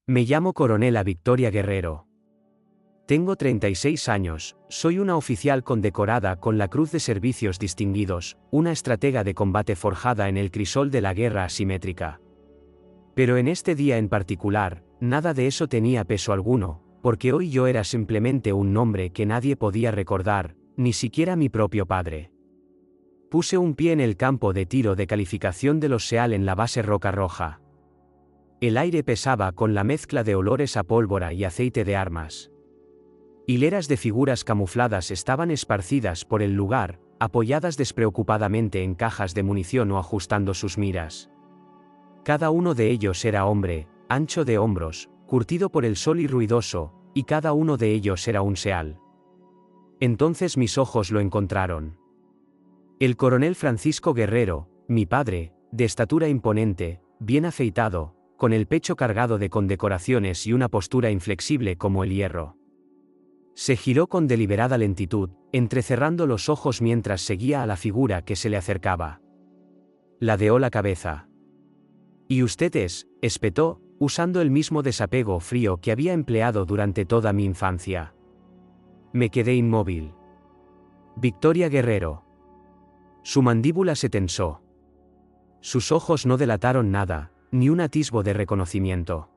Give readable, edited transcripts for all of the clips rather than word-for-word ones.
Me llamo Coronela Victoria Guerrero. Tengo 36 años, soy una oficial condecorada con la Cruz de Servicios Distinguidos, una estratega de combate forjada en el crisol de la guerra asimétrica. Pero en este día en particular, nada de eso tenía peso alguno, porque hoy yo era simplemente un nombre que nadie podía recordar, ni siquiera mi propio padre. Puse un pie en el campo de tiro de calificación de los SEAL en la base Roca Roja. El aire pesaba con la mezcla de olores a pólvora y aceite de armas. Hileras de figuras camufladas estaban esparcidas por el lugar, apoyadas despreocupadamente en cajas de munición o ajustando sus miras. Cada uno de ellos era hombre, ancho de hombros, curtido por el sol y ruidoso, y cada uno de ellos era un SEAL. Entonces mis ojos lo encontraron. El coronel Francisco Guerrero, mi padre, de estatura imponente, bien afeitado, con el pecho cargado de condecoraciones y una postura inflexible como el hierro. Se giró con deliberada lentitud, entrecerrando los ojos mientras seguía a la figura que se le acercaba. Ladeó la cabeza. «¿Y usted es?», espetó, usando el mismo desapego frío que había empleado durante toda mi infancia. Me quedé inmóvil. Victoria Guerrero. Su mandíbula se tensó. Sus ojos no delataron nada, ni un atisbo de reconocimiento.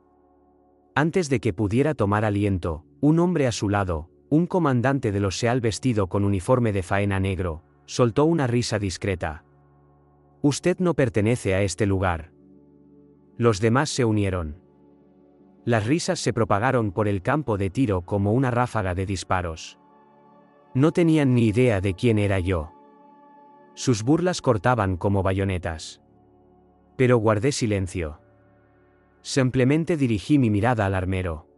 Antes de que pudiera tomar aliento, un hombre a su lado, un comandante de los SEAL vestido con uniforme de faena negro, soltó una risa discreta. «Usted no pertenece a este lugar». Los demás se unieron. Las risas se propagaron por el campo de tiro como una ráfaga de disparos. No tenían ni idea de quién era yo. Sus burlas cortaban como bayonetas. Pero guardé silencio. Simplemente dirigí mi mirada al armero.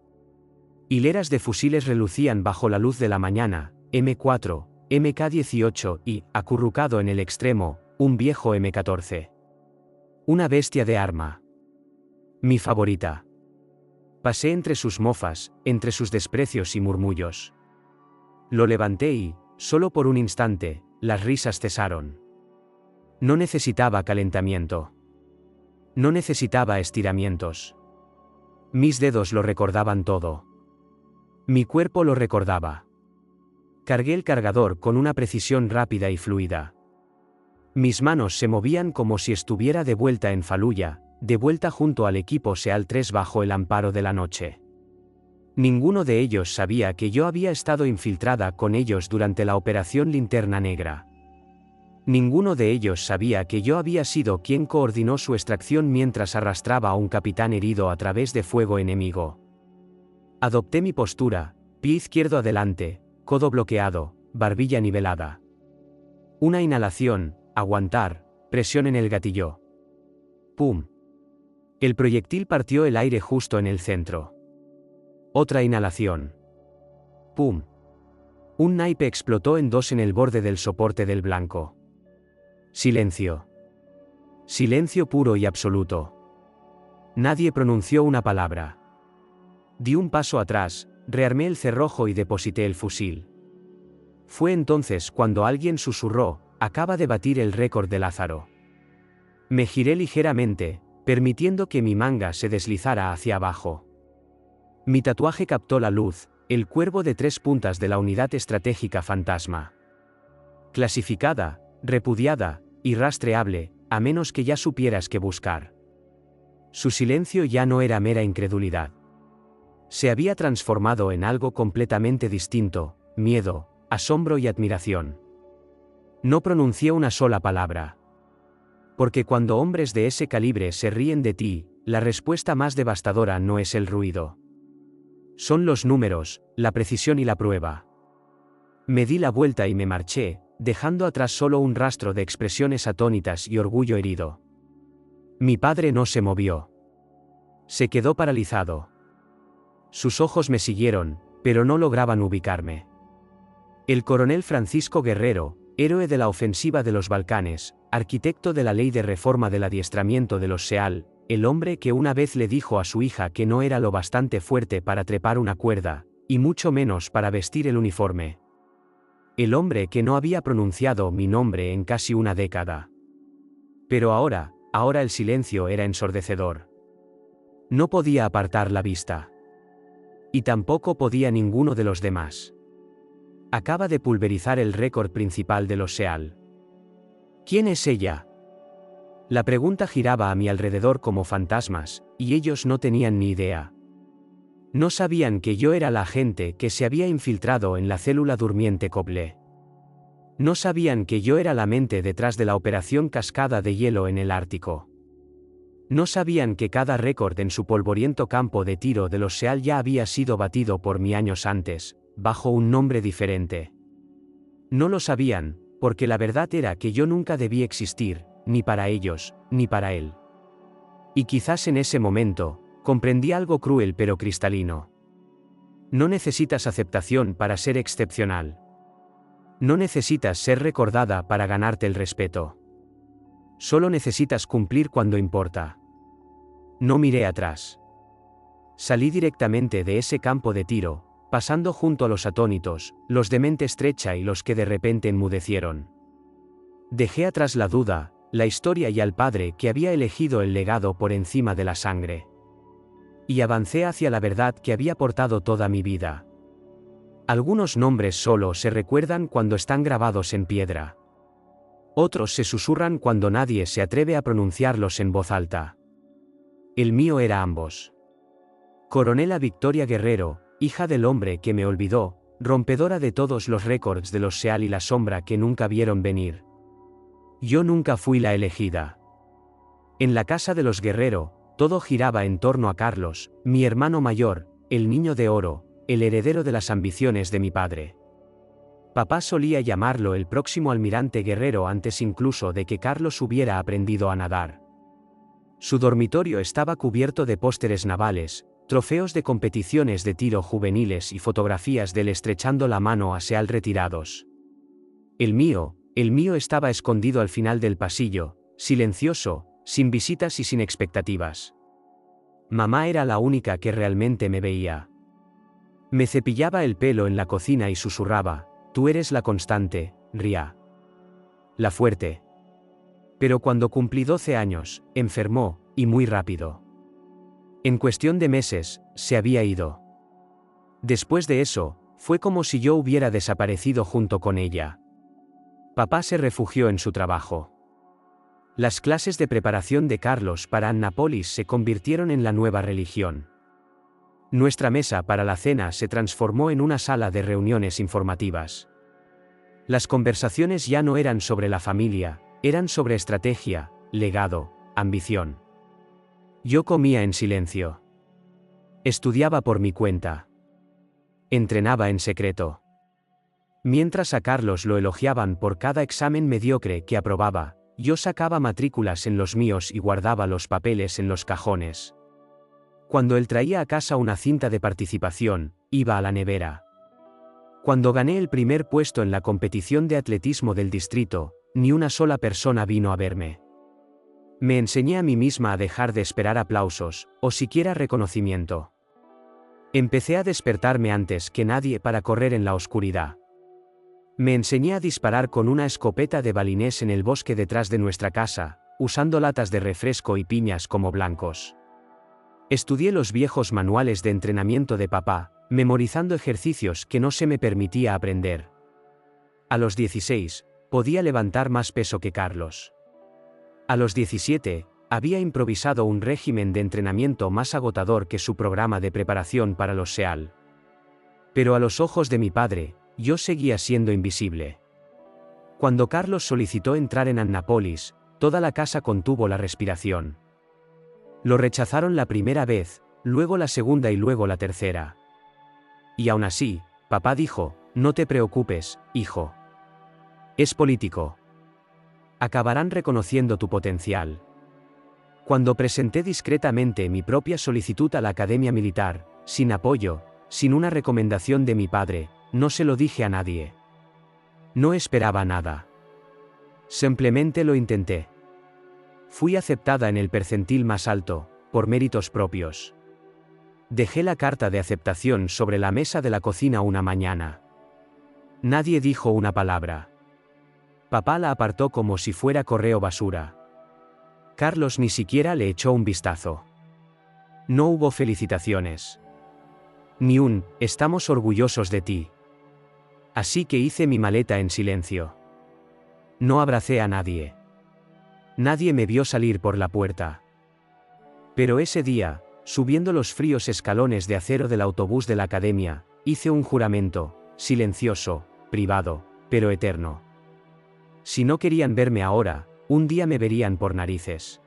Hileras de fusiles relucían bajo la luz de la mañana, M4, MK-18 y, acurrucado en el extremo, un viejo M14. Una bestia de arma. Mi favorita. Pasé entre sus mofas, entre sus desprecios y murmullos. Lo levanté y, solo por un instante, las risas cesaron. No necesitaba calentamiento. No necesitaba estiramientos. Mis dedos lo recordaban todo. Mi cuerpo lo recordaba. Cargué el cargador con una precisión rápida y fluida. Mis manos se movían como si estuviera de vuelta en Faluya, de vuelta junto al equipo SEAL 3 bajo el amparo de la noche. Ninguno de ellos sabía que yo había estado infiltrada con ellos durante la Operación Linterna Negra. Ninguno de ellos sabía que yo había sido quien coordinó su extracción mientras arrastraba a un capitán herido a través de fuego enemigo. Adopté mi postura, pie izquierdo adelante, codo bloqueado, barbilla nivelada. Una inhalación, aguantar, presión en el gatillo. ¡Pum! El proyectil partió el aire justo en el centro. Otra inhalación. ¡Pum! Un naipe explotó en dos en el borde del soporte del blanco. Silencio. Silencio puro y absoluto. Nadie pronunció una palabra. Di un paso atrás, rearmé el cerrojo y deposité el fusil. Fue entonces cuando alguien susurró: «Acaba de batir el récord de Lázaro». Me giré ligeramente, permitiendo que mi manga se deslizara hacia abajo. Mi tatuaje captó la luz, el cuervo de 3 puntas de la unidad estratégica fantasma. Clasificada, repudiada, irrastreable, a menos que ya supieras qué buscar. Su silencio ya no era mera incredulidad. Se había transformado en algo completamente distinto: miedo, asombro y admiración. No pronuncié una sola palabra. Porque cuando hombres de ese calibre se ríen de ti, la respuesta más devastadora no es el ruido. Son los números, la precisión y la prueba. Me di la vuelta y me marché, dejando atrás solo un rastro de expresiones atónitas y orgullo herido. Mi padre no se movió. Se quedó paralizado. Sus ojos me siguieron, pero no lograban ubicarme. El coronel Francisco Guerrero, héroe de la ofensiva de los Balcanes, arquitecto de la ley de reforma del adiestramiento de los SEAL, el hombre que una vez le dijo a su hija que no era lo bastante fuerte para trepar una cuerda, y mucho menos para vestir el uniforme. El hombre que no había pronunciado mi nombre en casi una década. Pero ahora el silencio era ensordecedor. No podía apartar la vista. Y tampoco podía ninguno de los demás. Acaba de pulverizar el récord principal de los SEAL. ¿Quién es ella? La pregunta giraba a mi alrededor como fantasmas, y ellos no tenían ni idea. No sabían que yo era la agente que se había infiltrado en la célula durmiente Coble. No sabían que yo era la mente detrás de la operación Cascada de Hielo en el Ártico. No sabían que cada récord en su polvoriento campo de tiro de los SEAL ya había sido batido por mí años antes, bajo un nombre diferente. No lo sabían, porque la verdad era que yo nunca debí existir, ni para ellos, ni para él. Y quizás en ese momento, comprendí algo cruel pero cristalino. No necesitas aceptación para ser excepcional. No necesitas ser recordada para ganarte el respeto. Solo necesitas cumplir cuando importa. No miré atrás. Salí directamente de ese campo de tiro, pasando junto a los atónitos, los de mente estrecha y los que de repente enmudecieron. Dejé atrás la duda, la historia y al padre que había elegido el legado por encima de la sangre. Y avancé hacia la verdad que había portado toda mi vida. Algunos nombres solo se recuerdan cuando están grabados en piedra. Otros se susurran cuando nadie se atreve a pronunciarlos en voz alta. El mío era ambos. Coronela Victoria Guerrero, hija del hombre que me olvidó, rompedora de todos los récords de los SEAL y la sombra que nunca vieron venir. Yo nunca fui la elegida. En la casa de los Guerrero, todo giraba en torno a Carlos, mi hermano mayor, el niño de oro, el heredero de las ambiciones de mi padre. Papá solía llamarlo el próximo almirante Guerrero antes incluso de que Carlos hubiera aprendido a nadar. Su dormitorio estaba cubierto de pósteres navales, trofeos de competiciones de tiro juveniles y fotografías de él estrechando la mano a SEAL retirados. El mío estaba escondido al final del pasillo, silencioso, sin visitas y sin expectativas. Mamá era la única que realmente me veía. Me cepillaba el pelo en la cocina y susurraba: tú eres la constante, Ria. La fuerte. Pero cuando cumplí 12 años, enfermó, y muy rápido. En cuestión de meses, se había ido. Después de eso, fue como si yo hubiera desaparecido junto con ella. Papá se refugió en su trabajo. Las clases de preparación de Carlos para Annapolis se convirtieron en la nueva religión. Nuestra mesa para la cena se transformó en una sala de reuniones informativas. Las conversaciones ya no eran sobre la familia, eran sobre estrategia, legado, ambición. Yo comía en silencio. Estudiaba por mi cuenta. Entrenaba en secreto. Mientras a Carlos lo elogiaban por cada examen mediocre que aprobaba, yo sacaba matrículas en los míos y guardaba los papeles en los cajones. Cuando él traía a casa una cinta de participación, iba a la nevera. Cuando gané el primer puesto en la competición de atletismo del distrito, ni una sola persona vino a verme. Me enseñé a mí misma a dejar de esperar aplausos, o siquiera reconocimiento. Empecé a despertarme antes que nadie para correr en la oscuridad. Me enseñé a disparar con una escopeta de balinés en el bosque detrás de nuestra casa, usando latas de refresco y piñas como blancos. Estudié los viejos manuales de entrenamiento de papá, memorizando ejercicios que no se me permitía aprender. A los 16, podía levantar más peso que Carlos. A los 17, había improvisado un régimen de entrenamiento más agotador que su programa de preparación para los SEAL. Pero a los ojos de mi padre, yo seguía siendo invisible. Cuando Carlos solicitó entrar en Annapolis, toda la casa contuvo la respiración. Lo rechazaron la primera vez, luego la segunda y luego la tercera. Y aún así, papá dijo: no te preocupes, hijo. Es político. Acabarán reconociendo tu potencial. Cuando presenté discretamente mi propia solicitud a la Academia Militar, sin apoyo, sin una recomendación de mi padre, no se lo dije a nadie. No esperaba nada. Simplemente lo intenté. Fui aceptada en el percentil más alto, por méritos propios. Dejé la carta de aceptación sobre la mesa de la cocina una mañana. Nadie dijo una palabra. Papá la apartó como si fuera correo basura. Carlos ni siquiera le echó un vistazo. No hubo felicitaciones. Ni un, estamos orgullosos de ti. Así que hice mi maleta en silencio. No abracé a nadie. Nadie me vio salir por la puerta. Pero ese día, subiendo los fríos escalones de acero del autobús de la academia, hice un juramento, silencioso, privado, pero eterno. Si no querían verme ahora, un día me verían por narices.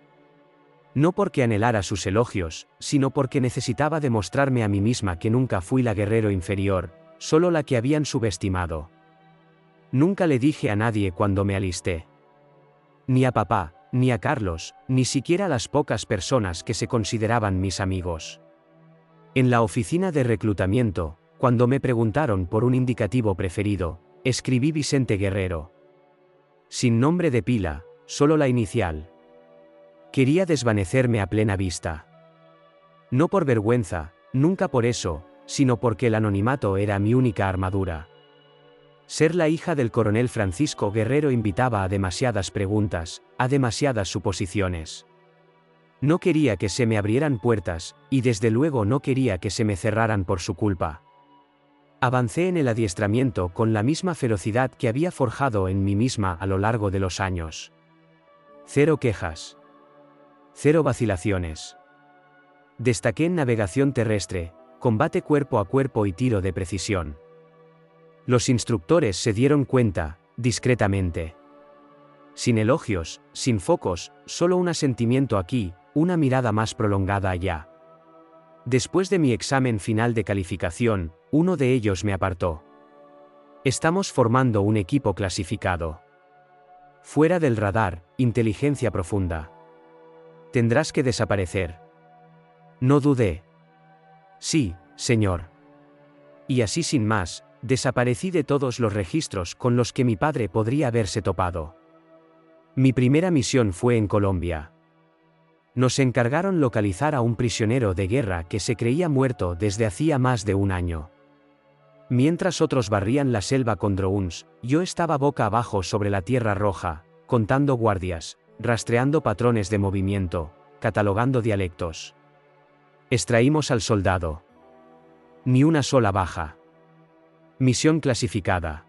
No porque anhelara sus elogios, sino porque necesitaba demostrarme a mí misma que nunca fui la guerrero inferior, solo la que habían subestimado. Nunca le dije a nadie cuando me alisté. Ni a papá, ni a Carlos, ni siquiera a las pocas personas que se consideraban mis amigos. En la oficina de reclutamiento, cuando me preguntaron por un indicativo preferido, escribí Vicente Guerrero. Sin nombre de pila, solo la inicial. Quería desvanecerme a plena vista. No por vergüenza, nunca por eso, sino porque el anonimato era mi única armadura. Ser la hija del coronel Francisco Guerrero invitaba a demasiadas preguntas, a demasiadas suposiciones. No quería que se me abrieran puertas, y desde luego no quería que se me cerraran por su culpa. Avancé en el adiestramiento con la misma ferocidad que había forjado en mí misma a lo largo de los años. Cero quejas. Cero vacilaciones. Destaqué en navegación terrestre, combate cuerpo a cuerpo y tiro de precisión. Los instructores se dieron cuenta, discretamente. Sin elogios, sin focos, solo un asentimiento aquí, una mirada más prolongada allá. Después de mi examen final de calificación, uno de ellos me apartó. Estamos formando un equipo clasificado. Fuera del radar, inteligencia profunda. Tendrás que desaparecer. No dudé. Sí, señor. Y así sin más, desaparecí de todos los registros con los que mi padre podría haberse topado. Mi primera misión fue en Colombia. Nos encargaron localizar a un prisionero de guerra que se creía muerto desde hacía más de un año. Mientras otros barrían la selva con drones, yo estaba boca abajo sobre la tierra roja, contando guardias, rastreando patrones de movimiento, catalogando dialectos. Extraímos al soldado. Ni una sola baja. Misión clasificada.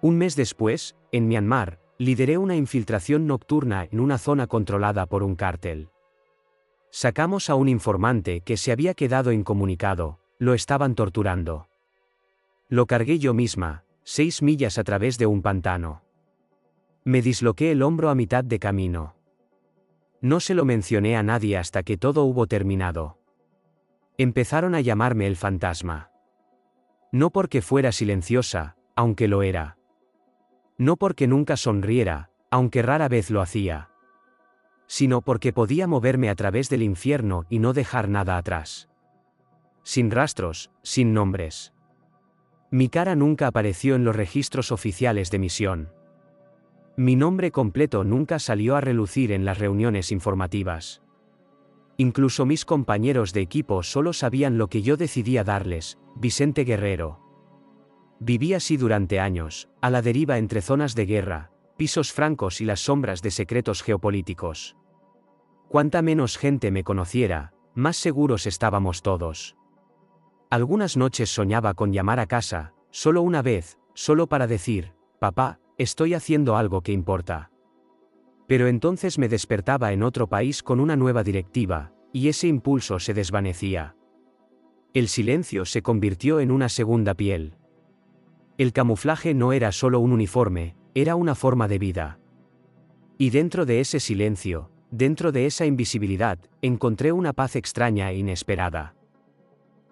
Un mes después, en Myanmar, lideré una infiltración nocturna en una zona controlada por un cártel. Sacamos a un informante que se había quedado incomunicado, lo estaban torturando. Lo cargué yo misma, 6 millas a través de un pantano. Me disloqué el hombro a mitad de camino. No se lo mencioné a nadie hasta que todo hubo terminado. Empezaron a llamarme el fantasma. No porque fuera silenciosa, aunque lo era. No porque nunca sonriera, aunque rara vez lo hacía. Sino porque podía moverme a través del infierno y no dejar nada atrás. Sin rastros, sin nombres. Mi cara nunca apareció en los registros oficiales de misión. Mi nombre completo nunca salió a relucir en las reuniones informativas. Incluso mis compañeros de equipo solo sabían lo que yo decidía darles, Vicente Guerrero. Viví así durante años, a la deriva entre zonas de guerra, pisos francos y las sombras de secretos geopolíticos. Cuanta menos gente me conociera, más seguros estábamos todos. Algunas noches soñaba con llamar a casa, solo una vez, solo para decir, papá, estoy haciendo algo que importa. Pero entonces me despertaba en otro país con una nueva directiva, y ese impulso se desvanecía. El silencio se convirtió en una segunda piel. El camuflaje no era solo un uniforme, era una forma de vida. Y dentro de ese silencio, dentro de esa invisibilidad, encontré una paz extraña e inesperada.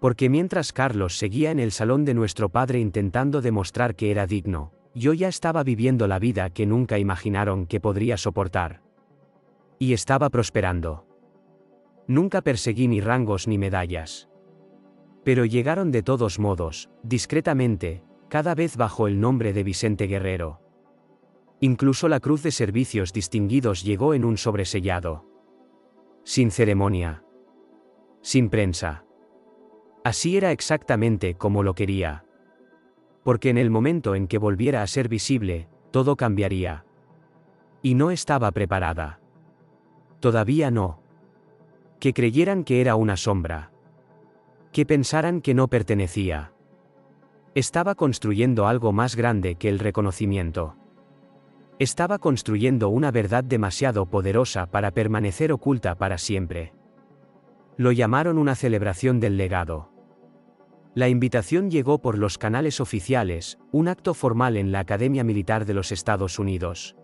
Porque mientras Carlos seguía en el salón de nuestro padre intentando demostrar que era digno, yo ya estaba viviendo la vida que nunca imaginaron que podría soportar. Y estaba prosperando. Nunca perseguí ni rangos ni medallas. Pero llegaron de todos modos, discretamente, cada vez bajo el nombre de Vicente Guerrero. Incluso la Cruz de Servicios Distinguidos llegó en un sobresellado. Sin ceremonia. Sin prensa. Así era exactamente como lo quería. Porque en el momento en que volviera a ser visible, todo cambiaría. Y no estaba preparada. Todavía no. Que creyeran que era una sombra. Que pensaran que no pertenecía. Estaba construyendo algo más grande que el reconocimiento. Estaba construyendo una verdad demasiado poderosa para permanecer oculta para siempre. Lo llamaron una celebración del legado. La invitación llegó por los canales oficiales, un acto formal en la Academia Militar de los Estados Unidos,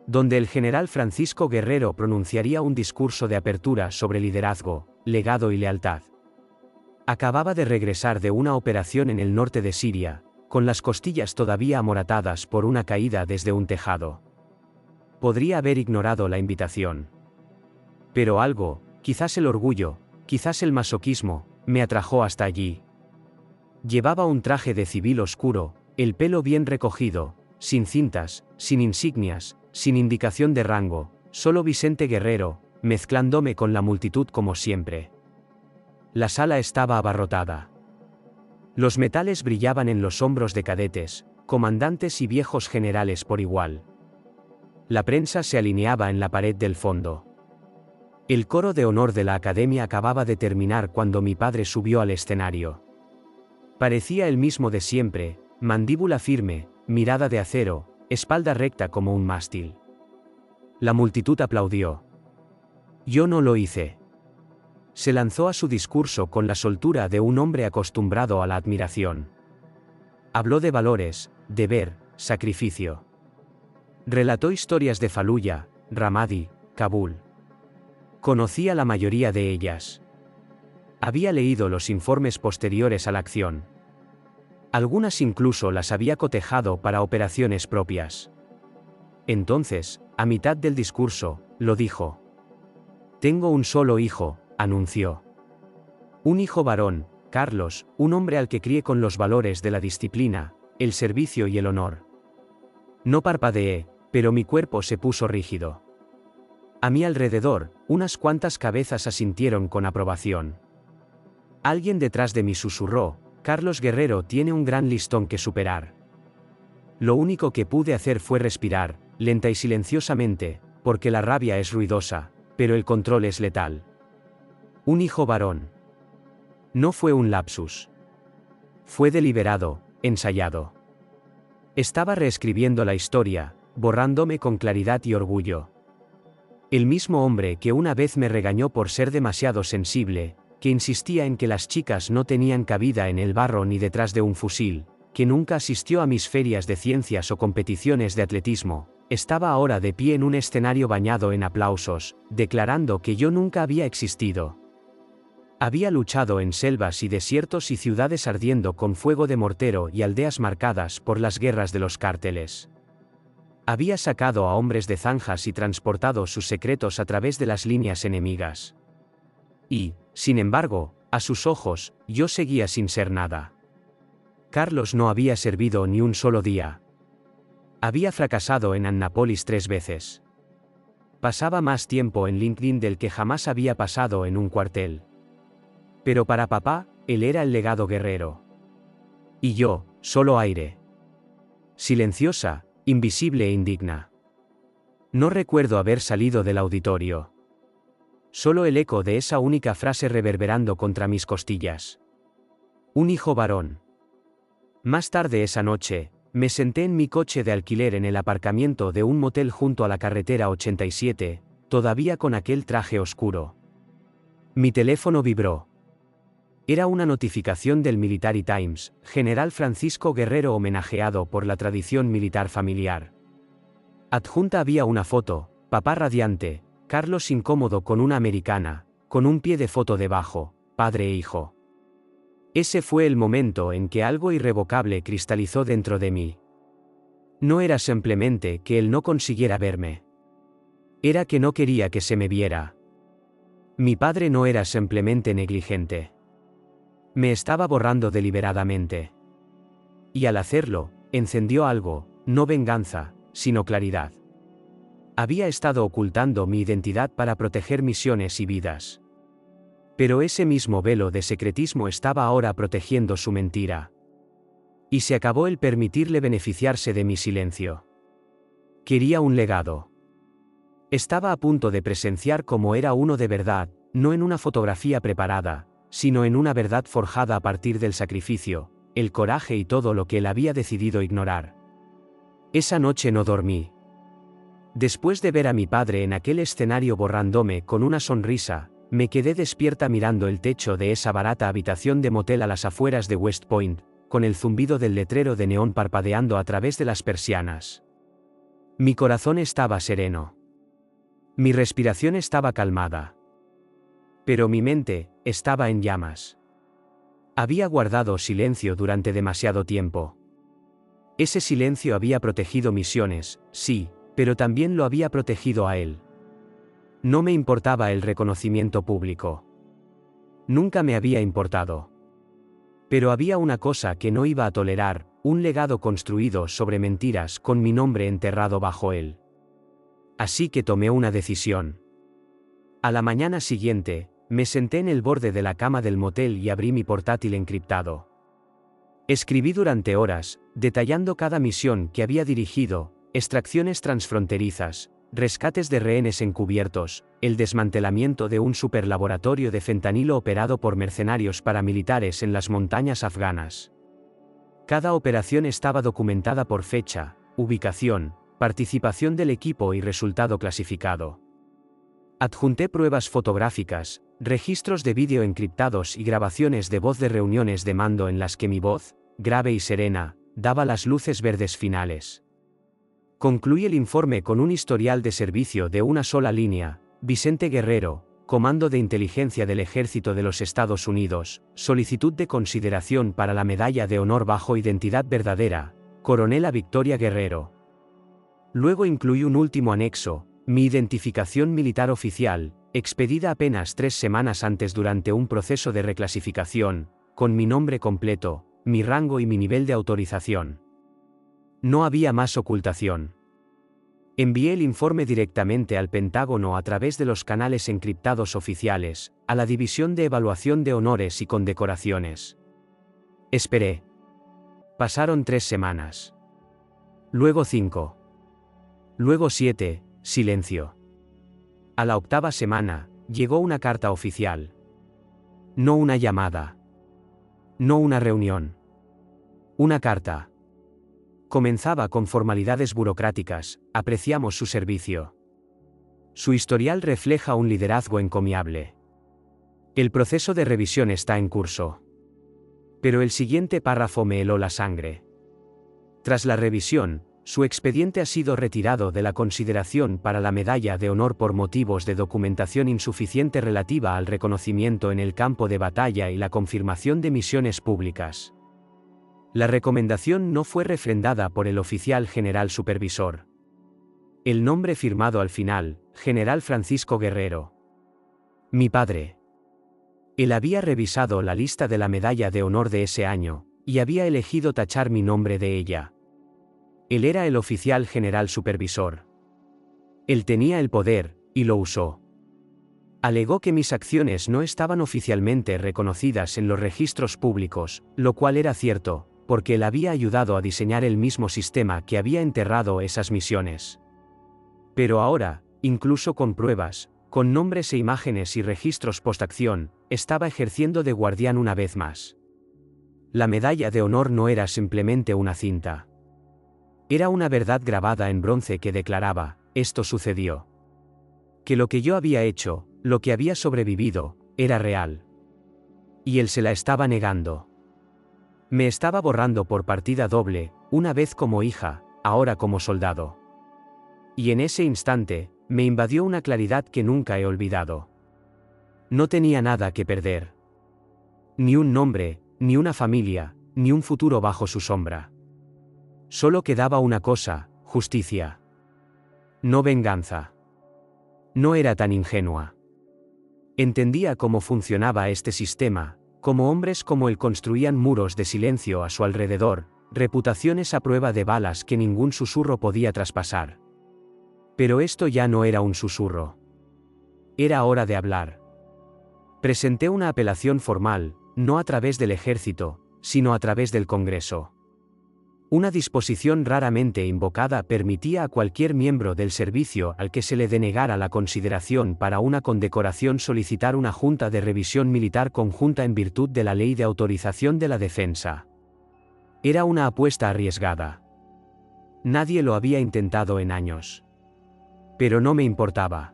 donde el general Francisco Guerrero pronunciaría un discurso de apertura sobre liderazgo, legado y lealtad. Acababa de regresar de una operación en el norte de Siria, con las costillas todavía amoratadas por una caída desde un tejado. Podría haber ignorado la invitación. Pero algo, quizás el orgullo, quizás el masoquismo, me atrajo hasta allí. Llevaba un traje de civil oscuro, el pelo bien recogido, sin cintas, sin insignias, sin indicación de rango, solo Vicente Guerrero, mezclándome con la multitud como siempre. La sala estaba abarrotada. Los metales brillaban en los hombros de cadetes, comandantes y viejos generales por igual. La prensa se alineaba en la pared del fondo. El coro de honor de la academia acababa de terminar cuando mi padre subió al escenario. Parecía el mismo de siempre, mandíbula firme, mirada de acero, espalda recta como un mástil. La multitud aplaudió. Yo no lo hice. Se lanzó a su discurso con la soltura de un hombre acostumbrado a la admiración. Habló de valores, deber, sacrificio. Relató historias de Faluya, Ramadi, Kabul. Conocía la mayoría de ellas. Había leído los informes posteriores a la acción. Algunas incluso las había cotejado para operaciones propias. Entonces, a mitad del discurso, lo dijo. Tengo un solo hijo, anunció. Un hijo varón, Carlos, un hombre al que crié con los valores de la disciplina, el servicio y el honor. No parpadeé, pero mi cuerpo se puso rígido. A mi alrededor, unas cuantas cabezas asintieron con aprobación. Alguien detrás de mí susurró, Carlos Guerrero tiene un gran listón que superar. Lo único que pude hacer fue respirar, lenta y silenciosamente, porque la rabia es ruidosa, pero el control es letal. Un hijo varón. No fue un lapsus. Fue deliberado, ensayado. Estaba reescribiendo la historia, borrándome con claridad y orgullo. El mismo hombre que una vez me regañó por ser demasiado sensible, que insistía en que las chicas no tenían cabida en el barro ni detrás de un fusil, que nunca asistió a mis ferias de ciencias o competiciones de atletismo, estaba ahora de pie en un escenario bañado en aplausos, declarando que yo nunca había existido. Había luchado en selvas y desiertos y ciudades ardiendo con fuego de mortero y aldeas marcadas por las guerras de los cárteles. Había sacado a hombres de zanjas y transportado sus secretos a través de las líneas enemigas. Y, sin embargo, a sus ojos, yo seguía sin ser nada. Carlos no había servido ni un solo día. Había fracasado en Annapolis 3 veces. Pasaba más tiempo en LinkedIn del que jamás había pasado en un cuartel. Pero para papá, él era el legado guerrero. Y yo, solo aire. Silenciosa, invisible e indigna. No recuerdo haber salido del auditorio. Solo el eco de esa única frase reverberando contra mis costillas. Un hijo varón. Más tarde esa noche, me senté en mi coche de alquiler en el aparcamiento de un motel junto a la carretera 87, todavía con aquel traje oscuro. Mi teléfono vibró. Era una notificación del Military Times, General Francisco Guerrero homenajeado por la tradición militar familiar. Adjunta había una foto, papá radiante, Carlos incómodo con una americana, con un pie de foto debajo, padre e hijo. Ese fue el momento en que algo irrevocable cristalizó dentro de mí. No era simplemente que él no consiguiera verme. Era que no quería que se me viera. Mi padre no era simplemente negligente. Me estaba borrando deliberadamente. Y al hacerlo, encendió algo, no venganza, sino claridad. Había estado ocultando mi identidad para proteger misiones y vidas. Pero ese mismo velo de secretismo estaba ahora protegiendo su mentira. Y se acabó el permitirle beneficiarse de mi silencio. Quería un legado. Estaba a punto de presenciar cómo era uno de verdad, no en una fotografía preparada, sino en una verdad forjada a partir del sacrificio, el coraje y todo lo que él había decidido ignorar. Esa noche no dormí. Después de ver a mi padre en aquel escenario borrándome con una sonrisa, me quedé despierta mirando el techo de esa barata habitación de motel a las afueras de West Point, con el zumbido del letrero de neón parpadeando a través de las persianas. Mi corazón estaba sereno. Mi respiración estaba calmada. Pero mi mente estaba en llamas. Había guardado silencio durante demasiado tiempo. Ese silencio había protegido misiones, sí, pero también lo había protegido a él. No me importaba el reconocimiento público. Nunca me había importado. Pero había una cosa que no iba a tolerar, un legado construido sobre mentiras con mi nombre enterrado bajo él. Así que tomé una decisión. A la mañana siguiente, me senté en el borde de la cama del motel y abrí mi portátil encriptado. Escribí durante horas, detallando cada misión que había dirigido, extracciones transfronterizas, rescates de rehenes encubiertos, el desmantelamiento de un superlaboratorio de fentanilo operado por mercenarios paramilitares en las montañas afganas. Cada operación estaba documentada por fecha, ubicación, participación del equipo y resultado clasificado. Adjunté pruebas fotográficas, registros de vídeo encriptados y grabaciones de voz de reuniones de mando en las que mi voz, grave y serena, daba las luces verdes finales. Concluí el informe con un historial de servicio de una sola línea: Vicente Guerrero, Comando de Inteligencia del Ejército de los Estados Unidos, solicitud de consideración para la Medalla de Honor bajo identidad verdadera, Coronela Victoria Guerrero. Luego incluí un último anexo, mi identificación militar oficial, expedida apenas 3 semanas antes durante un proceso de reclasificación, con mi nombre completo, mi rango y mi nivel de autorización. No había más ocultación. Envié el informe directamente al Pentágono a través de los canales encriptados oficiales, a la División de Evaluación de Honores y Condecoraciones. Esperé. Pasaron 3 semanas. Luego 5. Luego 7, silencio. A la 8ª semana, llegó una carta oficial. No una llamada. No una reunión. Una carta. Comenzaba con formalidades burocráticas: apreciamos su servicio. Su historial refleja un liderazgo encomiable. El proceso de revisión está en curso. Pero el siguiente párrafo me heló la sangre. Tras la revisión, su expediente ha sido retirado de la consideración para la Medalla de Honor por motivos de documentación insuficiente relativa al reconocimiento en el campo de batalla y la confirmación de misiones públicas. La recomendación no fue refrendada por el oficial general supervisor. El nombre firmado al final: General Francisco Guerrero. Mi padre. Él había revisado la lista de la Medalla de Honor de ese año, y había elegido tachar mi nombre de ella. Él era el oficial general supervisor. Él tenía el poder, y lo usó. Alegó que mis acciones no estaban oficialmente reconocidas en los registros públicos, lo cual era cierto, porque él había ayudado a diseñar el mismo sistema que había enterrado esas misiones. Pero ahora, incluso con pruebas, con nombres e imágenes y registros postacción, estaba ejerciendo de guardián una vez más. La Medalla de Honor no era simplemente una cinta. Era una verdad grabada en bronce que declaraba: esto sucedió. Que lo que yo había hecho, lo que había sobrevivido, era real. Y él se la estaba negando. Me estaba borrando por partida doble, una vez como hija, ahora como soldado. Y en ese instante, me invadió una claridad que nunca he olvidado. No tenía nada que perder. Ni un nombre, ni una familia, ni un futuro bajo su sombra. Solo quedaba una cosa: justicia. No venganza. No era tan ingenua. Entendía cómo funcionaba este sistema, cómo hombres como él construían muros de silencio a su alrededor, reputaciones a prueba de balas que ningún susurro podía traspasar. Pero esto ya no era un susurro. Era hora de hablar. Presenté una apelación formal, no a través del ejército, sino a través del Congreso. Una disposición raramente invocada permitía a cualquier miembro del servicio al que se le denegara la consideración para una condecoración solicitar una junta de revisión militar conjunta en virtud de la Ley de Autorización de la Defensa. Era una apuesta arriesgada. Nadie lo había intentado en años. Pero no me importaba.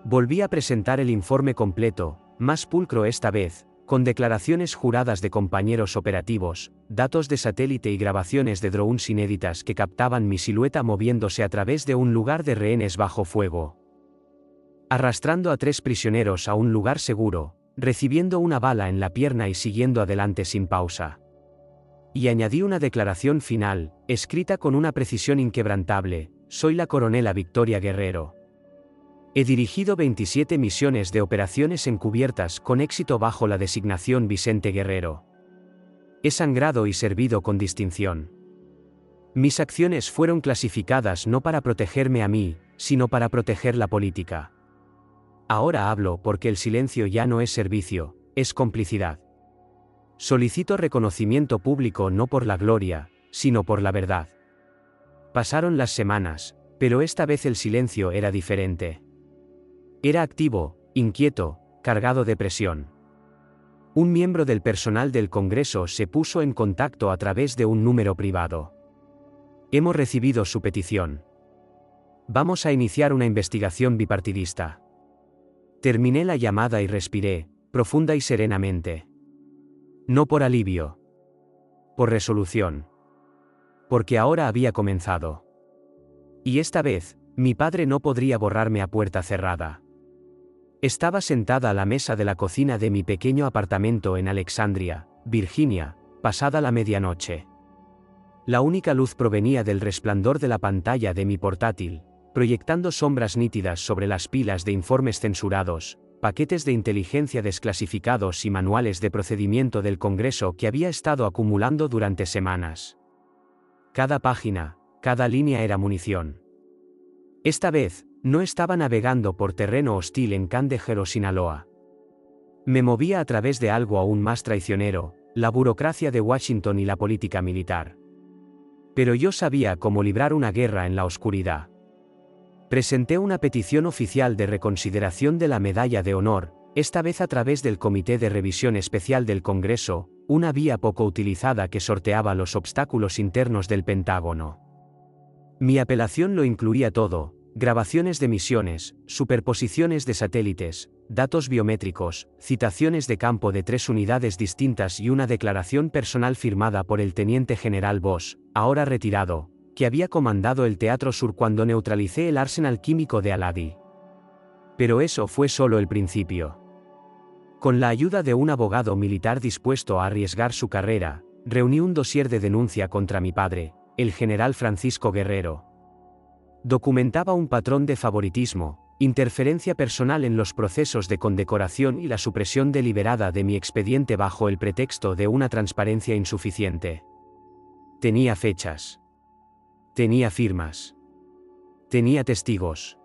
Volví a presentar el informe completo, más pulcro esta vez, con declaraciones juradas de compañeros operativos, datos de satélite y grabaciones de drones inéditas que captaban mi silueta moviéndose a través de un lugar de rehenes bajo fuego. Arrastrando a 3 prisioneros a un lugar seguro, recibiendo una bala en la pierna y siguiendo adelante sin pausa. Y añadí una declaración final, escrita con una precisión inquebrantable: soy la coronela Victoria Guerrero. He dirigido 27 misiones de operaciones encubiertas con éxito bajo la designación Vicente Guerrero. He sangrado y servido con distinción. Mis acciones fueron clasificadas no para protegerme a mí, sino para proteger la política. Ahora hablo porque el silencio ya no es servicio, es complicidad. Solicito reconocimiento público no por la gloria, sino por la verdad. Pasaron las semanas, pero esta vez el silencio era diferente. Era activo, inquieto, cargado de presión. Un miembro del personal del Congreso se puso en contacto a través de un número privado. Hemos recibido su petición. Vamos a iniciar una investigación bipartidista. Terminé la llamada y respiré, profunda y serenamente. No por alivio. Por resolución. Porque ahora había comenzado. Y esta vez, mi padre no podría borrarme a puerta cerrada. Estaba sentada a la mesa de la cocina de mi pequeño apartamento en Alexandria, Virginia, pasada la medianoche. La única luz provenía del resplandor de la pantalla de mi portátil, proyectando sombras nítidas sobre las pilas de informes censurados, paquetes de inteligencia desclasificados y manuales de procedimiento del Congreso que había estado acumulando durante semanas. Cada página, cada línea era munición. Esta vez, no estaba navegando por terreno hostil en Kandahar, Sinaloa. Me movía a través de algo aún más traicionero, la burocracia de Washington y la política militar. Pero yo sabía cómo librar una guerra en la oscuridad. Presenté una petición oficial de reconsideración de la Medalla de Honor, esta vez a través del Comité de Revisión Especial del Congreso, una vía poco utilizada que sorteaba los obstáculos internos del Pentágono. Mi apelación lo incluía todo: grabaciones de misiones, superposiciones de satélites, datos biométricos, citaciones de campo de 3 unidades distintas y una declaración personal firmada por el teniente general Bosch, ahora retirado, que había comandado el Teatro Sur cuando neutralicé el arsenal químico de Al-Adi. Pero eso fue solo el principio. Con la ayuda de un abogado militar dispuesto a arriesgar su carrera, reuní un dossier de denuncia contra mi padre, el general Francisco Guerrero. Documentaba un patrón de favoritismo, interferencia personal en los procesos de condecoración y la supresión deliberada de mi expediente bajo el pretexto de una transparencia insuficiente. Tenía fechas. Tenía firmas. Tenía testigos.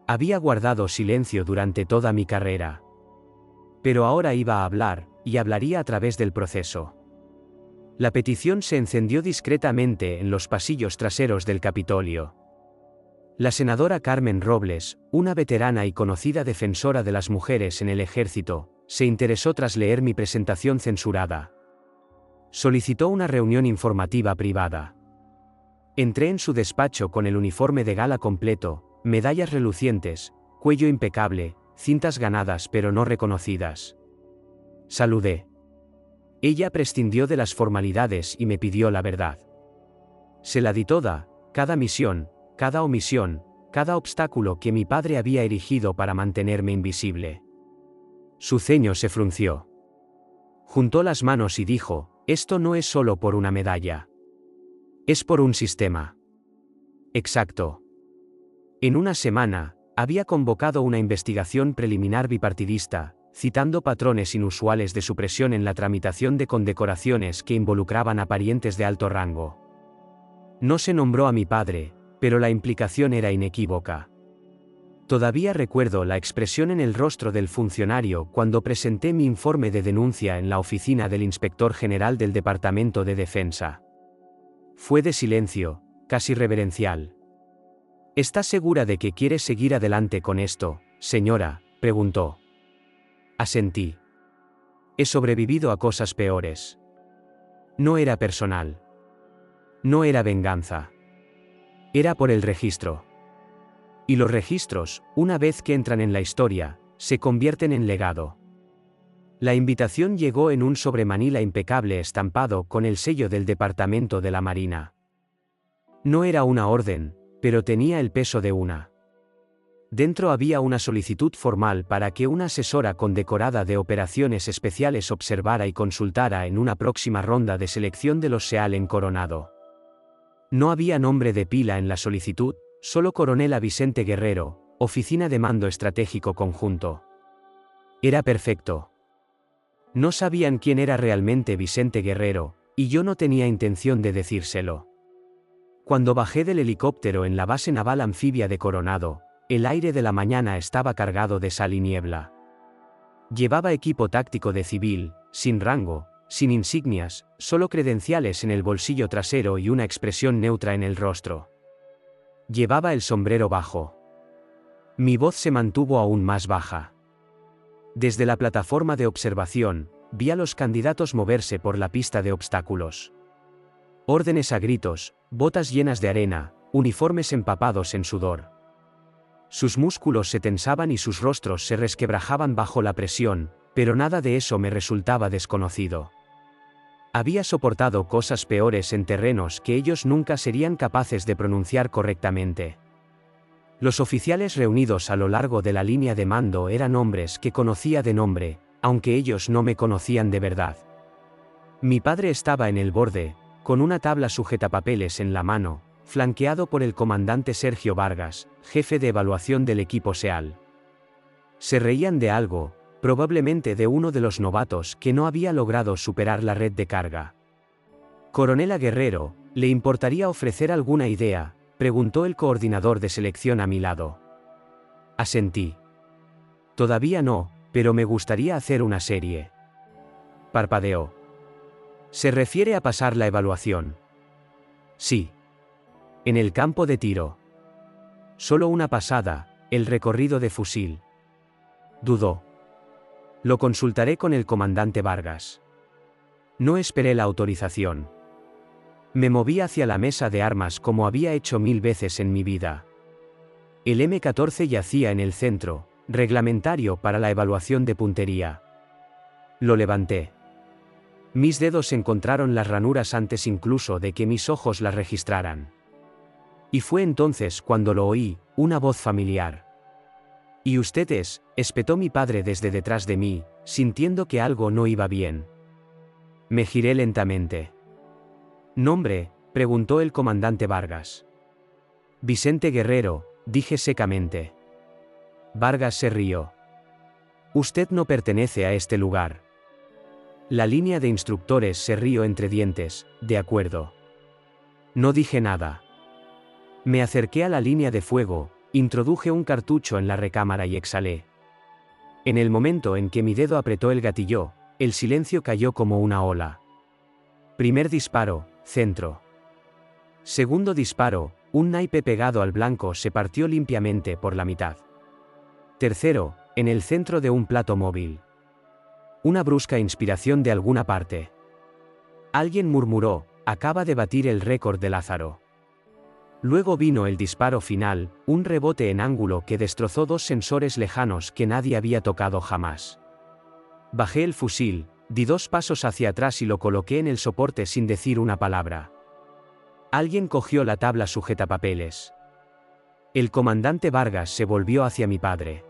Había guardado silencio durante toda mi carrera. Pero ahora iba a hablar, y hablaría a través del proceso. La petición se encendió discretamente en los pasillos traseros del Capitolio. La senadora Carmen Robles, una veterana y conocida defensora de las mujeres en el ejército, se interesó tras leer mi presentación censurada. Solicitó una reunión informativa privada. Entré en su despacho con el uniforme de gala completo, medallas relucientes, cuello impecable, cintas ganadas pero no reconocidas. Saludé. Ella prescindió de las formalidades y me pidió la verdad. Se la di toda: cada misión, cada omisión, cada obstáculo que mi padre había erigido para mantenerme invisible. Su ceño se frunció. Juntó las manos y dijo: esto no es solo por una medalla. Es por un sistema. Exacto. En una semana, había convocado una investigación preliminar bipartidista, citando patrones inusuales de supresión en la tramitación de condecoraciones que involucraban a parientes de alto rango. No se nombró a mi padre, pero la implicación era inequívoca. Todavía recuerdo la expresión en el rostro del funcionario cuando presenté mi informe de denuncia en la oficina del Inspector General del Departamento de Defensa. Fue de silencio, casi reverencial. ¿Estás segura de que quieres seguir adelante con esto, señora?, preguntó. Asentí. He sobrevivido a cosas peores. No era personal. No era venganza. Era por el registro. Y los registros, una vez que entran en la historia, se convierten en legado. La invitación llegó en un sobremanila impecable estampado con el sello del Departamento de la Marina. No era una orden, pero tenía el peso de una. Dentro había una solicitud formal para que una asesora condecorada de operaciones especiales observara y consultara en una próxima ronda de selección de los SEAL en Coronado. No había nombre de pila en la solicitud, solo Coronel Vicente Guerrero, Oficina de Mando Estratégico Conjunto. Era perfecto. No sabían quién era realmente Vicente Guerrero, y yo no tenía intención de decírselo. Cuando bajé del helicóptero en la base naval anfibia de Coronado, el aire de la mañana estaba cargado de sal y niebla. Llevaba equipo táctico de civil, sin rango, sin insignias, solo credenciales en el bolsillo trasero y una expresión neutra en el rostro. Llevaba el sombrero bajo. Mi voz se mantuvo aún más baja. Desde la plataforma de observación, vi a los candidatos moverse por la pista de obstáculos. Órdenes a gritos, botas llenas de arena, uniformes empapados en sudor. Sus músculos se tensaban y sus rostros se resquebrajaban bajo la presión, pero nada de eso me resultaba desconocido. Había soportado cosas peores en terrenos que ellos nunca serían capaces de pronunciar correctamente. Los oficiales reunidos a lo largo de la línea de mando eran hombres que conocía de nombre, aunque ellos no me conocían de verdad. Mi padre estaba en el borde, con una tabla sujetapapeles en la mano, flanqueado por el comandante Sergio Vargas, jefe de evaluación del equipo SEAL. Se reían de algo, probablemente de uno de los novatos que no había logrado superar la red de carga. «Coronela Guerrero, ¿le importaría ofrecer alguna idea?», preguntó el coordinador de selección a mi lado. Asentí. «Todavía no, pero me gustaría hacer una serie». Parpadeó. «¿Se refiere a pasar la evaluación?». «Sí. En el campo de tiro». «Solo una pasada, el recorrido de fusil». Dudó. «Lo consultaré con el comandante Vargas». No esperé la autorización. Me moví hacia la mesa de armas como había hecho 1000 veces en mi vida. El M14 yacía en el centro, reglamentario para la evaluación de puntería. Lo levanté. Mis dedos encontraron las ranuras antes incluso de que mis ojos las registraran. Y fue entonces cuando lo oí, una voz familiar. «¿Y usted es?», espetó mi padre desde detrás de mí, sintiendo que algo no iba bien. Me giré lentamente. «¿Nombre?», preguntó el comandante Vargas. «Vicente Guerrero», dije secamente. Vargas se rió. «Usted no pertenece a este lugar». La línea de instructores se rió entre dientes, de acuerdo. No dije nada. Me acerqué a la línea de fuego, introduje un cartucho en la recámara y exhalé. En el momento en que mi dedo apretó el gatillo, el silencio cayó como una ola. Primer disparo, centro. Segundo disparo, un naipe pegado al blanco se partió limpiamente por la mitad. Tercero, en el centro de un plato móvil. Una brusca inspiración de alguna parte. Alguien murmuró, «Acaba de batir el récord de Lázaro». Luego vino el disparo final, un rebote en ángulo que destrozó 2 sensores lejanos que nadie había tocado jamás. Bajé el fusil, di 2 pasos hacia atrás y lo coloqué en el soporte sin decir una palabra. Alguien cogió la tabla sujetapapeles. El comandante Vargas se volvió hacia mi padre.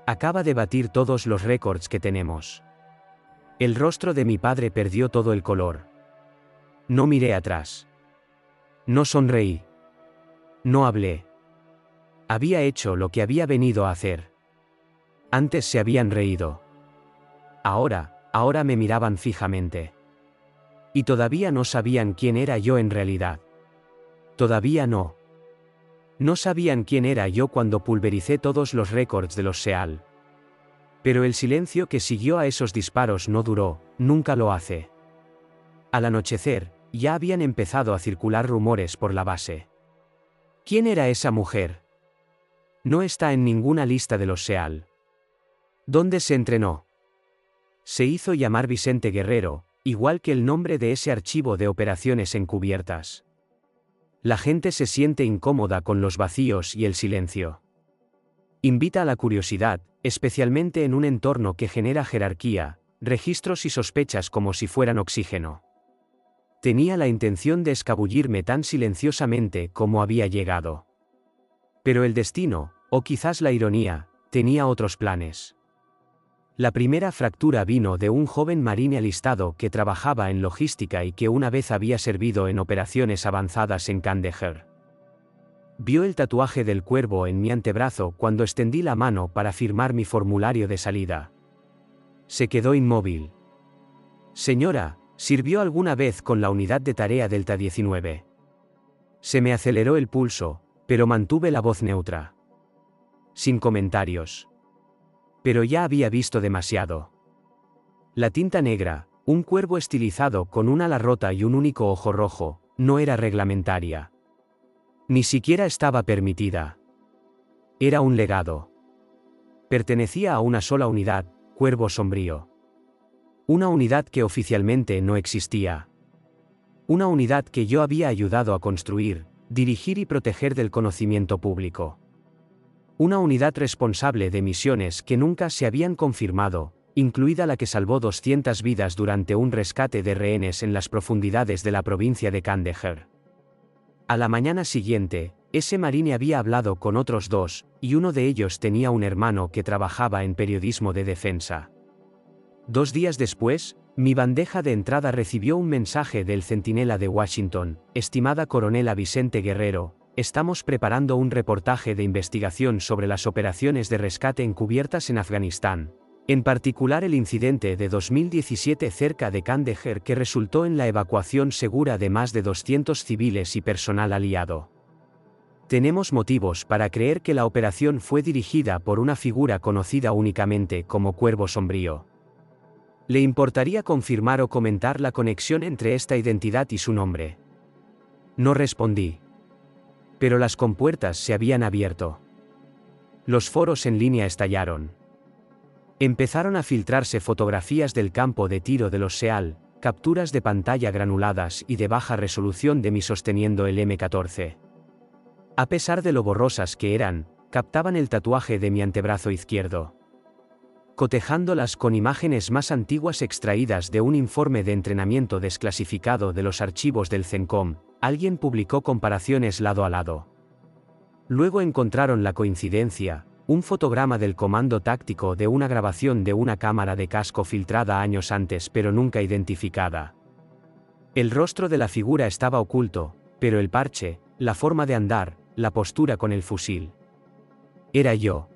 «Acaba de batir todos los récords que tenemos». El rostro de mi padre perdió todo el color. No miré atrás. No sonreí. No hablé. Había hecho lo que había venido a hacer. Antes se habían reído. Ahora me miraban fijamente. Y todavía no sabían quién era yo en realidad. Todavía no. No sabían quién era yo cuando pulvericé todos los récords de los SEAL. Pero el silencio que siguió a esos disparos no duró, nunca lo hace. Al anochecer, ya habían empezado a circular rumores por la base. ¿Quién era esa mujer? No está en ninguna lista de los SEAL. ¿Dónde se entrenó? Se hizo llamar Vicente Guerrero, igual que el nombre de ese archivo de operaciones encubiertas. La gente se siente incómoda con los vacíos y el silencio. Invita a la curiosidad, especialmente en un entorno que genera jerarquía, registros y sospechas como si fueran oxígeno. Tenía la intención de escabullirme tan silenciosamente como había llegado. Pero el destino, o quizás la ironía, tenía otros planes. La primera fractura vino de un joven marine alistado que trabajaba en logística y que una vez había servido en operaciones avanzadas en Kandahar. Vio el tatuaje del cuervo en mi antebrazo cuando extendí la mano para firmar mi formulario de salida. Se quedó inmóvil. Señora, ¿sirvió alguna vez con la unidad de tarea Delta 19? Se me aceleró el pulso, pero mantuve la voz neutra. Sin comentarios. Pero ya había visto demasiado. La tinta negra, un cuervo estilizado con un ala rota y un único ojo rojo, no era reglamentaria. Ni siquiera estaba permitida. Era un legado. Pertenecía a una sola unidad, Cuervo Sombrío. Una unidad que oficialmente no existía. Una unidad que yo había ayudado a construir, dirigir y proteger del conocimiento público. Una unidad responsable de misiones que nunca se habían confirmado, incluida la que salvó 200 vidas durante un rescate de rehenes en las profundidades de la provincia de Kandahar. A la mañana siguiente, ese marine había hablado con otros dos, y uno de ellos tenía un hermano que trabajaba en periodismo de defensa. 2 días después, mi bandeja de entrada recibió un mensaje del Centinela de Washington: estimada coronela Vicente Guerrero, estamos preparando un reportaje de investigación sobre las operaciones de rescate encubiertas en Afganistán, en particular el incidente de 2017 cerca de Kandahar que resultó en la evacuación segura de más de 200 civiles y personal aliado. Tenemos motivos para creer que la operación fue dirigida por una figura conocida únicamente como Cuervo Sombrío. ¿Le importaría confirmar o comentar la conexión entre esta identidad y su nombre? No respondí. Pero las compuertas se habían abierto. Los foros en línea estallaron. Empezaron a filtrarse fotografías del campo de tiro de los SEAL, capturas de pantalla granuladas y de baja resolución de mí sosteniendo el M14. A pesar de lo borrosas que eran, captaban el tatuaje de mi antebrazo izquierdo. Cotejándolas con imágenes más antiguas extraídas de un informe de entrenamiento desclasificado de los archivos del CENTCOM, alguien publicó comparaciones lado a lado. Luego encontraron la coincidencia, un fotograma del comando táctico de una grabación de una cámara de casco filtrada años antes pero nunca identificada. El rostro de la figura estaba oculto, pero el parche, la forma de andar, la postura con el fusil. Era yo.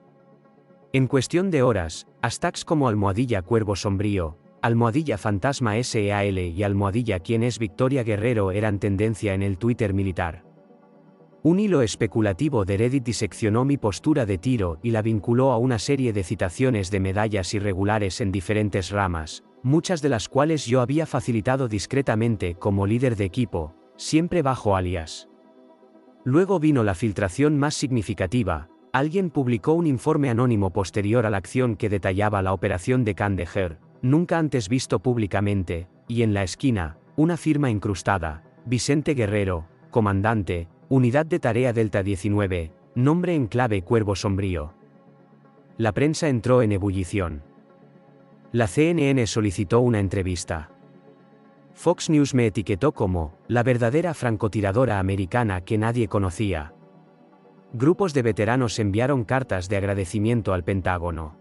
En cuestión de horas, hashtags como almohadilla Cuervo Sombrío, almohadilla Fantasma SEAL y almohadilla ¿Quién es Victoria Guerrero? Eran tendencia en el Twitter militar. Un hilo especulativo de Reddit diseccionó mi postura de tiro y la vinculó a una serie de citaciones de medallas irregulares en diferentes ramas, muchas de las cuales yo había facilitado discretamente como líder de equipo, siempre bajo alias. Luego vino la filtración más significativa. Alguien publicó un informe anónimo posterior a la acción que detallaba la operación de Kandahar, nunca antes visto públicamente, y en la esquina, una firma incrustada: Vicente Guerrero, comandante, Unidad de Tarea Delta 19, nombre en clave Cuervo Sombrío. La prensa entró en ebullición. La CNN solicitó una entrevista. Fox News me etiquetó como la verdadera francotiradora americana que nadie conocía. Grupos de veteranos enviaron cartas de agradecimiento al Pentágono.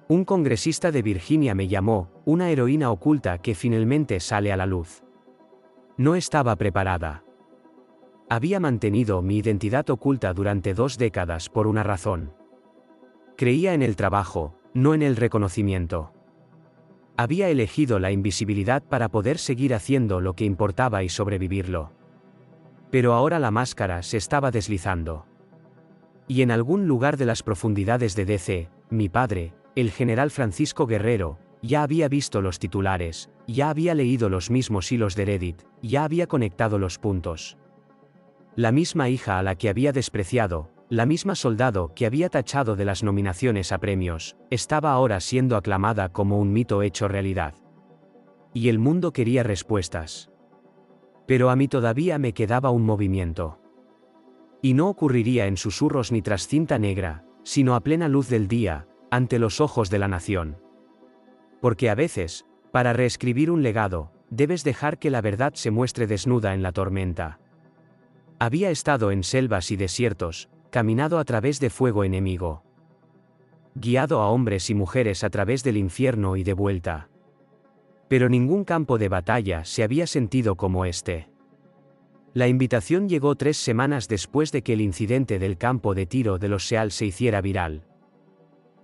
Un congresista de Virginia me llamó una heroína oculta que finalmente sale a la luz. No estaba preparada. Había mantenido mi identidad oculta durante 2 décadas por una razón. Creía en el trabajo, no en el reconocimiento. Había elegido la invisibilidad para poder seguir haciendo lo que importaba y sobrevivirlo. Pero ahora la máscara se estaba deslizando. Y en algún lugar de las profundidades de DC, mi padre, el general Francisco Guerrero, ya había visto los titulares, ya había leído los mismos hilos de Reddit, ya había conectado los puntos. La misma hija a la que había despreciado, la misma soldado que había tachado de las nominaciones a premios, estaba ahora siendo aclamada como un mito hecho realidad. Y el mundo quería respuestas. Pero a mí todavía me quedaba un movimiento. Y no ocurriría en susurros ni tras cinta negra, sino a plena luz del día, ante los ojos de la nación. Porque a veces, para reescribir un legado, debes dejar que la verdad se muestre desnuda en la tormenta. Había estado en selvas y desiertos, caminado a través de fuego enemigo. Guiado a hombres y mujeres a través del infierno y de vuelta. Pero ningún campo de batalla se había sentido como este. La invitación llegó 3 semanas después de que el incidente del campo de tiro de los SEAL se hiciera viral.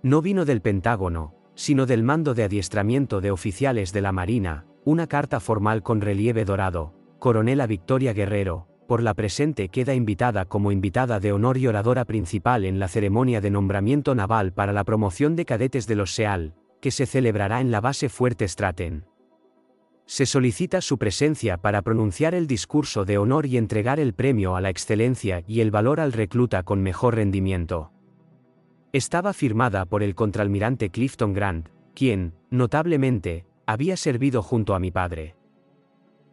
No vino del Pentágono, sino del Mando de Adiestramiento de Oficiales de la Marina, una carta formal con relieve dorado: Coronela Victoria Guerrero, por la presente queda invitada como invitada de honor y oradora principal en la ceremonia de nombramiento naval para la promoción de cadetes de los SEAL, que se celebrará en la base Fuerte Stratton. Se solicita su presencia para pronunciar el discurso de honor y entregar el premio a la excelencia y el valor al recluta con mejor rendimiento. Estaba firmada por el contraalmirante Clifton Grant, quien, notablemente, había servido junto a mi padre.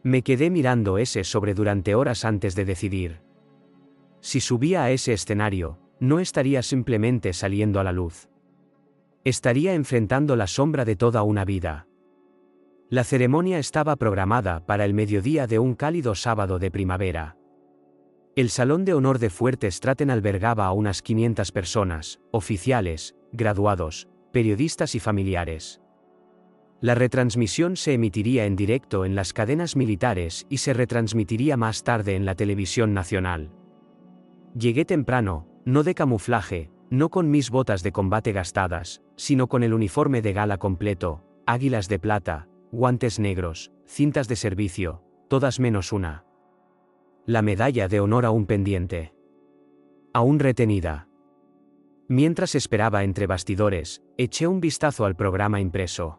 Me quedé mirando ese sobre durante horas antes de decidir. Si subía a ese escenario, no estaría simplemente saliendo a la luz. Estaría enfrentando la sombra de toda una vida. La ceremonia estaba programada para el mediodía de un cálido sábado de primavera. El Salón de Honor de Fuerte Stratton albergaba a unas 500 personas, oficiales, graduados, periodistas y familiares. La retransmisión se emitiría en directo en las cadenas militares y se retransmitiría más tarde en la televisión nacional. Llegué temprano, no de camuflaje, no con mis botas de combate gastadas, sino con el uniforme de gala completo, águilas de plata, guantes negros, cintas de servicio, todas menos una. La medalla de honor aún pendiente. Aún retenida. Mientras esperaba entre bastidores, eché un vistazo al programa impreso.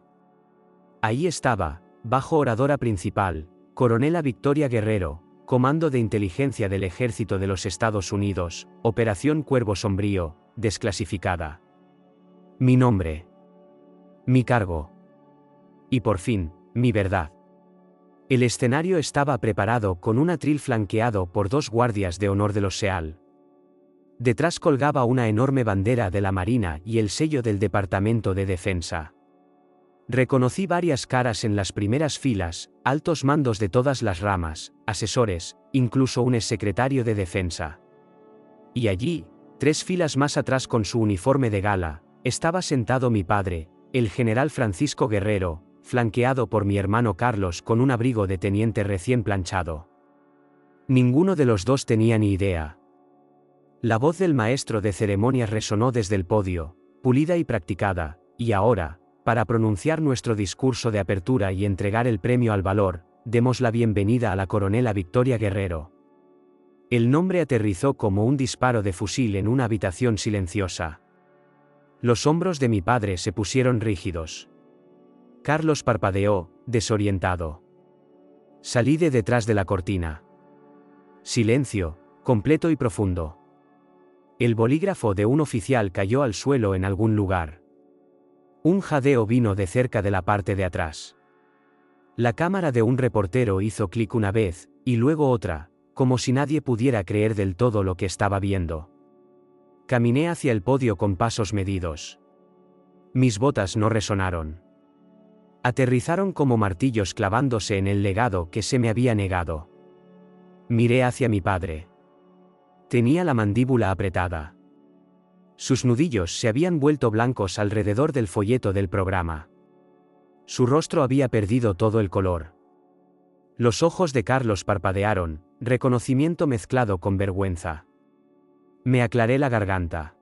Ahí estaba, bajo oradora principal, Coronela Victoria Guerrero, Comando de Inteligencia del Ejército de los Estados Unidos, Operación Cuervo Sombrío, desclasificada. Mi nombre. Mi cargo. Y por fin, mi verdad. El escenario estaba preparado con un atril flanqueado por 2 guardias de honor de los SEAL. Detrás colgaba una enorme bandera de la Marina y el sello del Departamento de Defensa. Reconocí varias caras en las primeras filas, altos mandos de todas las ramas, asesores, incluso un exsecretario de Defensa. Y allí, 3 filas más atrás con su uniforme de gala, estaba sentado mi padre, el general Francisco Guerrero, flanqueado por mi hermano Carlos con un abrigo de teniente recién planchado. Ninguno de los dos tenía ni idea. La voz del maestro de ceremonias resonó desde el podio, pulida y practicada, y ahora, para pronunciar nuestro discurso de apertura y entregar el premio al valor, demos la bienvenida a la Coronela Victoria Guerrero. El nombre aterrizó como un disparo de fusil en una habitación silenciosa. Los hombros de mi padre se pusieron rígidos. Carlos parpadeó, desorientado. Salí de detrás de la cortina. Silencio, completo y profundo. El bolígrafo de un oficial cayó al suelo en algún lugar. Un jadeo vino de cerca de la parte de atrás. La cámara de un reportero hizo clic una vez, y luego otra, como si nadie pudiera creer del todo lo que estaba viendo. Caminé hacia el podio con pasos medidos. Mis botas no resonaron. Aterrizaron como martillos clavándose en el legado que se me había negado. Miré hacia mi padre. Tenía la mandíbula apretada. Sus nudillos se habían vuelto blancos alrededor del folleto del programa. Su rostro había perdido todo el color. Los ojos de Carlos parpadearon, reconocimiento mezclado con vergüenza. Me aclaré la garganta.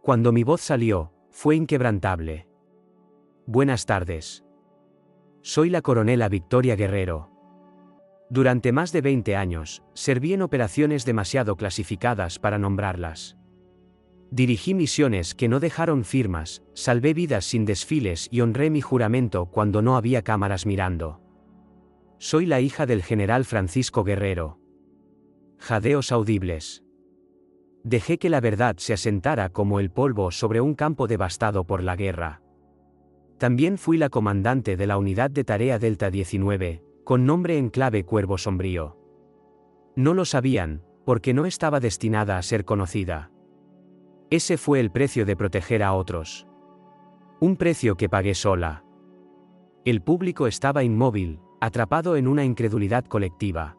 Cuando mi voz salió, fue inquebrantable. Buenas tardes. Soy la Coronela Victoria Guerrero. Durante más de 20 años, serví en operaciones demasiado clasificadas para nombrarlas. Dirigí misiones que no dejaron firmas, salvé vidas sin desfiles y honré mi juramento cuando no había cámaras mirando. Soy la hija del general Francisco Guerrero. Jadeos audibles. Dejé que la verdad se asentara como el polvo sobre un campo devastado por la guerra. También fui la comandante de la unidad de tarea Delta 19, con nombre en clave Cuervo Sombrío. No lo sabían, porque no estaba destinada a ser conocida. Ese fue el precio de proteger a otros. Un precio que pagué sola. El público estaba inmóvil, atrapado en una incredulidad colectiva.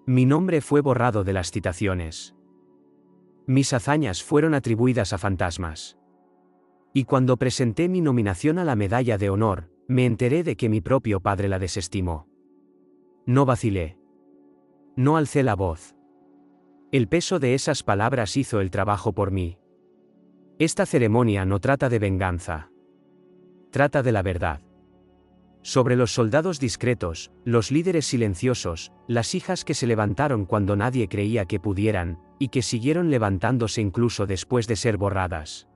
Mi nombre fue borrado de las citaciones. Mis hazañas fueron atribuidas a fantasmas. Y cuando presenté mi nominación a la medalla de honor, me enteré de que mi propio padre la desestimó. No vacilé. No alcé la voz. El peso de esas palabras hizo el trabajo por mí. Esta ceremonia no trata de venganza. Trata de la verdad. Sobre los soldados discretos, los líderes silenciosos, las hijas que se levantaron cuando nadie creía que pudieran, y que siguieron levantándose incluso después de ser borradas.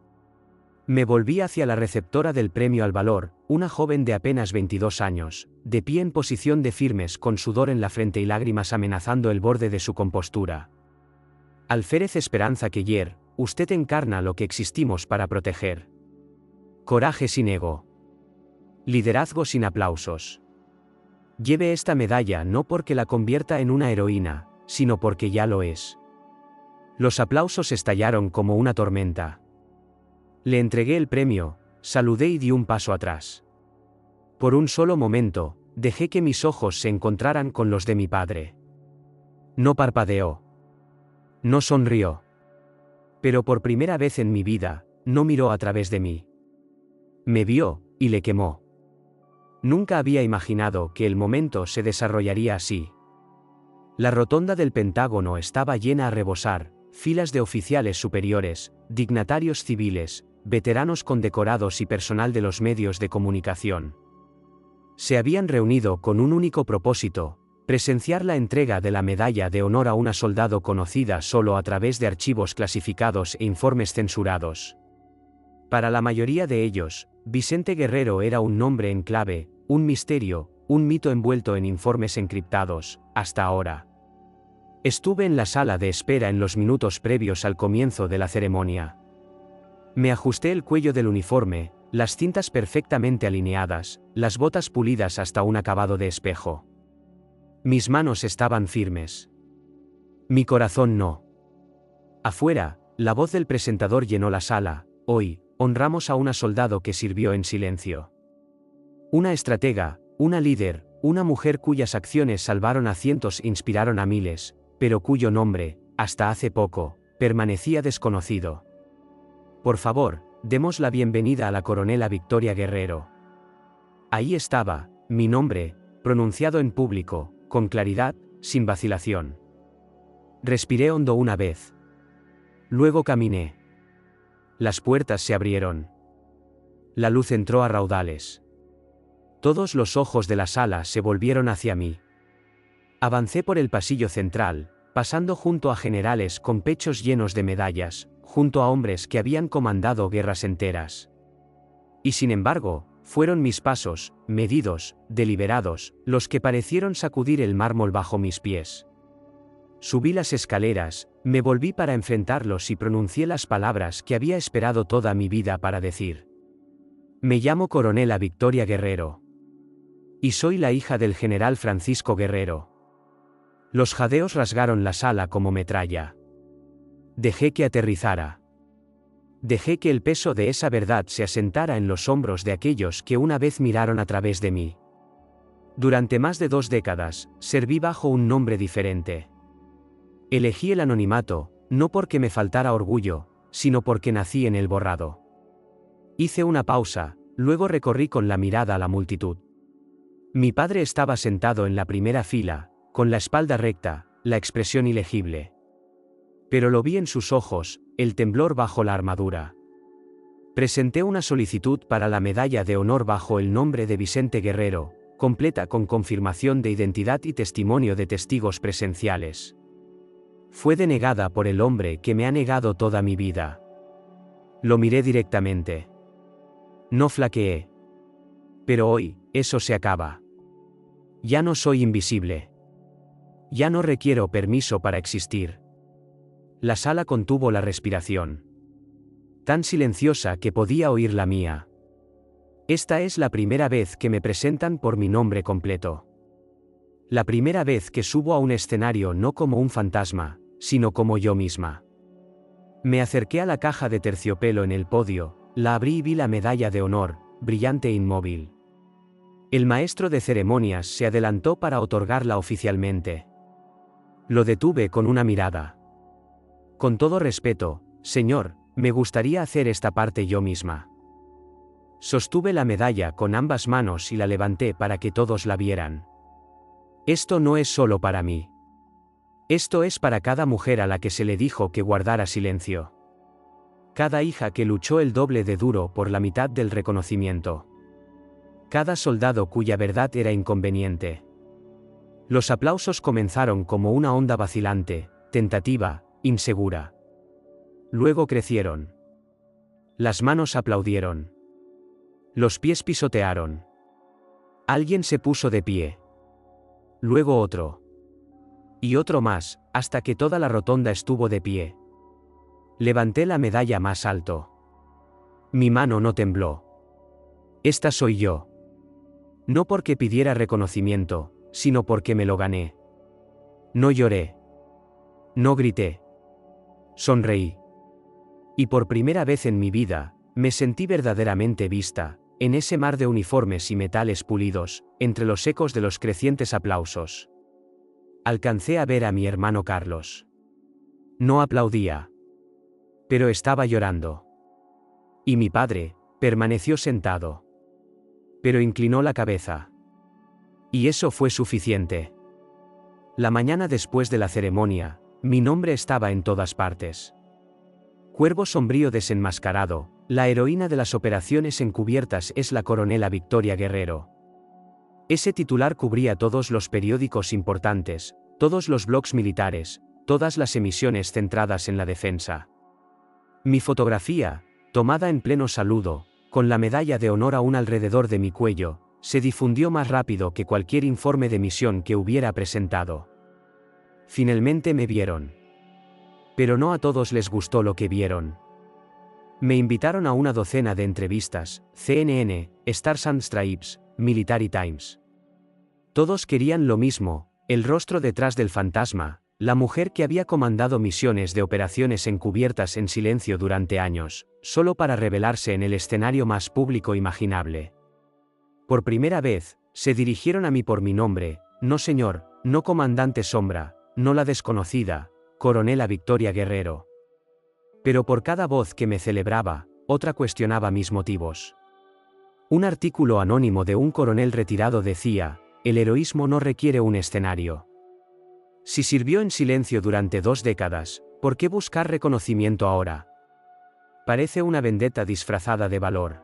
Me volví hacia la receptora del premio al valor, una joven de apenas 22 años, de pie en posición de firmes con sudor en la frente y lágrimas amenazando el borde de su compostura. Alférez Esperanza Cuéllar, usted encarna lo que existimos para proteger. Coraje sin ego. Liderazgo sin aplausos. Lleve esta medalla no porque la convierta en una heroína, sino porque ya lo es. Los aplausos estallaron como una tormenta. Le entregué el premio, saludé y di un paso atrás. Por un solo momento, dejé que mis ojos se encontraran con los de mi padre. No parpadeó. No sonrió. Pero por primera vez en mi vida, no miró a través de mí. Me vio, y le quemó. Nunca había imaginado que el momento se desarrollaría así. La rotonda del Pentágono estaba llena a rebosar, filas de oficiales superiores, dignatarios civiles, veteranos condecorados y personal de los medios de comunicación. Se habían reunido con un único propósito: presenciar la entrega de la medalla de honor a una soldado conocida solo a través de archivos clasificados e informes censurados. Para la mayoría de ellos, Vicente Guerrero era un nombre en clave, un misterio, un mito envuelto en informes encriptados, hasta ahora. Estuve en la sala de espera en los minutos previos al comienzo de la ceremonia. Me ajusté el cuello del uniforme, las cintas perfectamente alineadas, las botas pulidas hasta un acabado de espejo. Mis manos estaban firmes. Mi corazón no. Afuera, la voz del presentador llenó la sala. Hoy, honramos a una soldado que sirvió en silencio. Una estratega, una líder, una mujer cuyas acciones salvaron a cientos e inspiraron a miles, pero cuyo nombre, hasta hace poco, permanecía desconocido. Por favor, demos la bienvenida a la coronela Victoria Guerrero. Ahí estaba, mi nombre, pronunciado en público, con claridad, sin vacilación. Respiré hondo una vez. Luego caminé. Las puertas se abrieron. La luz entró a raudales. Todos los ojos de la sala se volvieron hacia mí. Avancé por el pasillo central, pasando junto a generales con pechos llenos de medallas, junto a hombres que habían comandado guerras enteras. Y sin embargo, fueron mis pasos, medidos, deliberados, los que parecieron sacudir el mármol bajo mis pies. Subí las escaleras, me volví para enfrentarlos y pronuncié las palabras que había esperado toda mi vida para decir. Me llamo Coronela Victoria Guerrero. Y soy la hija del general Francisco Guerrero. Los jadeos rasgaron la sala como metralla. Dejé que aterrizara. Dejé que el peso de esa verdad se asentara en los hombros de aquellos que una vez miraron a través de mí. Durante más de 2 décadas, serví bajo un nombre diferente. Elegí el anonimato, no porque me faltara orgullo, sino porque nací en el borrado. Hice una pausa, luego recorrí con la mirada a la multitud. Mi padre estaba sentado en la primera fila, con la espalda recta, la expresión ilegible. Pero lo vi en sus ojos, el temblor bajo la armadura. Presenté una solicitud para la medalla de honor bajo el nombre de Vicente Guerrero, completa con confirmación de identidad y testimonio de testigos presenciales. Fue denegada por el hombre que me ha negado toda mi vida. Lo miré directamente. No flaqueé. Pero hoy, eso se acaba. Ya no soy invisible. Ya no requiero permiso para existir. La sala contuvo la respiración. Tan silenciosa que podía oír la mía. Esta es la primera vez que me presentan por mi nombre completo. La primera vez que subo a un escenario no como un fantasma, sino como yo misma. Me acerqué a la caja de terciopelo en el podio, la abrí y vi la medalla de honor, brillante e inmóvil. El maestro de ceremonias se adelantó para otorgarla oficialmente. Lo detuve con una mirada. Con todo respeto, señor, me gustaría hacer esta parte yo misma. Sostuve la medalla con ambas manos y la levanté para que todos la vieran. Esto no es solo para mí. Esto es para cada mujer a la que se le dijo que guardara silencio. Cada hija que luchó el doble de duro por la mitad del reconocimiento. Cada soldado cuya verdad era inconveniente. Los aplausos comenzaron como una onda vacilante, tentativa, insegura. Luego crecieron. Las manos aplaudieron. Los pies pisotearon. Alguien se puso de pie. Luego otro. Y otro más, hasta que toda la rotonda estuvo de pie. Levanté la medalla más alto. Mi mano no tembló. Esta soy yo. No porque pidiera reconocimiento, sino porque me lo gané. No lloré. No grité. Sonreí. Y por primera vez en mi vida, me sentí verdaderamente vista, en ese mar de uniformes y metales pulidos, entre los ecos de los crecientes aplausos. Alcancé a ver a mi hermano Carlos. No aplaudía. Pero estaba llorando. Y mi padre, permaneció sentado. Pero inclinó la cabeza. Y eso fue suficiente. La mañana después de la ceremonia, mi nombre estaba en todas partes. Cuervo sombrío desenmascarado, la heroína de las operaciones encubiertas es la coronela Victoria Guerrero. Ese titular cubría todos los periódicos importantes, todos los blogs militares, todas las emisiones centradas en la defensa. Mi fotografía, tomada en pleno saludo, con la medalla de honor aún alrededor de mi cuello, se difundió más rápido que cualquier informe de misión que hubiera presentado. Finalmente me vieron. Pero no a todos les gustó lo que vieron. Me invitaron a una docena de entrevistas, CNN, Stars and Stripes, Military Times. Todos querían lo mismo, el rostro detrás del fantasma, la mujer que había comandado misiones de operaciones encubiertas en silencio durante años, solo para revelarse en el escenario más público imaginable. Por primera vez, se dirigieron a mí por mi nombre, no señor, no comandante Sombra, no la desconocida, coronela Victoria Guerrero. Pero por cada voz que me celebraba, otra cuestionaba mis motivos. Un artículo anónimo de un coronel retirado decía, el heroísmo no requiere un escenario. Si sirvió en silencio durante 2 décadas, ¿por qué buscar reconocimiento ahora? Parece una vendetta disfrazada de valor.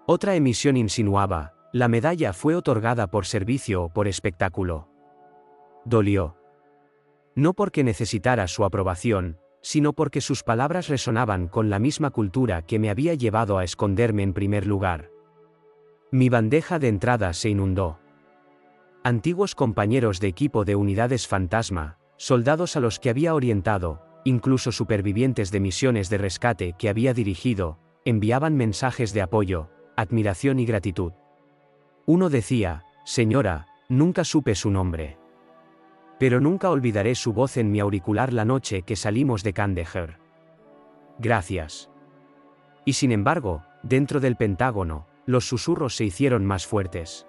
Otra emisión insinuaba, la medalla fue otorgada por servicio o por espectáculo. Dolió. No porque necesitara su aprobación, sino porque sus palabras resonaban con la misma cultura que me había llevado a esconderme en primer lugar. Mi bandeja de entrada se inundó. Antiguos compañeros de equipo de unidades fantasma, soldados a los que había orientado, incluso supervivientes de misiones de rescate que había dirigido, enviaban mensajes de apoyo, admiración y gratitud. Uno decía, señora, nunca supe su nombre. Pero nunca olvidaré su voz en mi auricular la noche que salimos de Kandahar. Gracias. Y sin embargo, dentro del Pentágono, los susurros se hicieron más fuertes.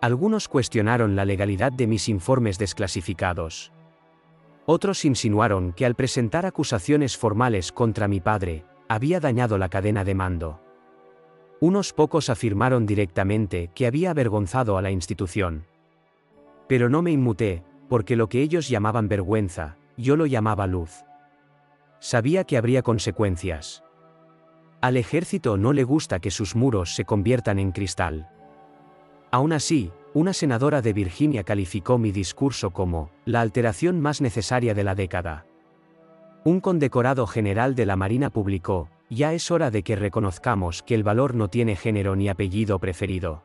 Algunos cuestionaron la legalidad de mis informes desclasificados. Otros insinuaron que al presentar acusaciones formales contra mi padre, había dañado la cadena de mando. Unos pocos afirmaron directamente que había avergonzado a la institución. Pero no me inmuté, porque lo que ellos llamaban vergüenza, yo lo llamaba luz. Sabía que habría consecuencias. Al ejército no le gusta que sus muros se conviertan en cristal. Aún así, una senadora de Virginia calificó mi discurso como la alteración más necesaria de la década. Un condecorado general de la Marina publicó, ya es hora de que reconozcamos que el valor no tiene género ni apellido preferido.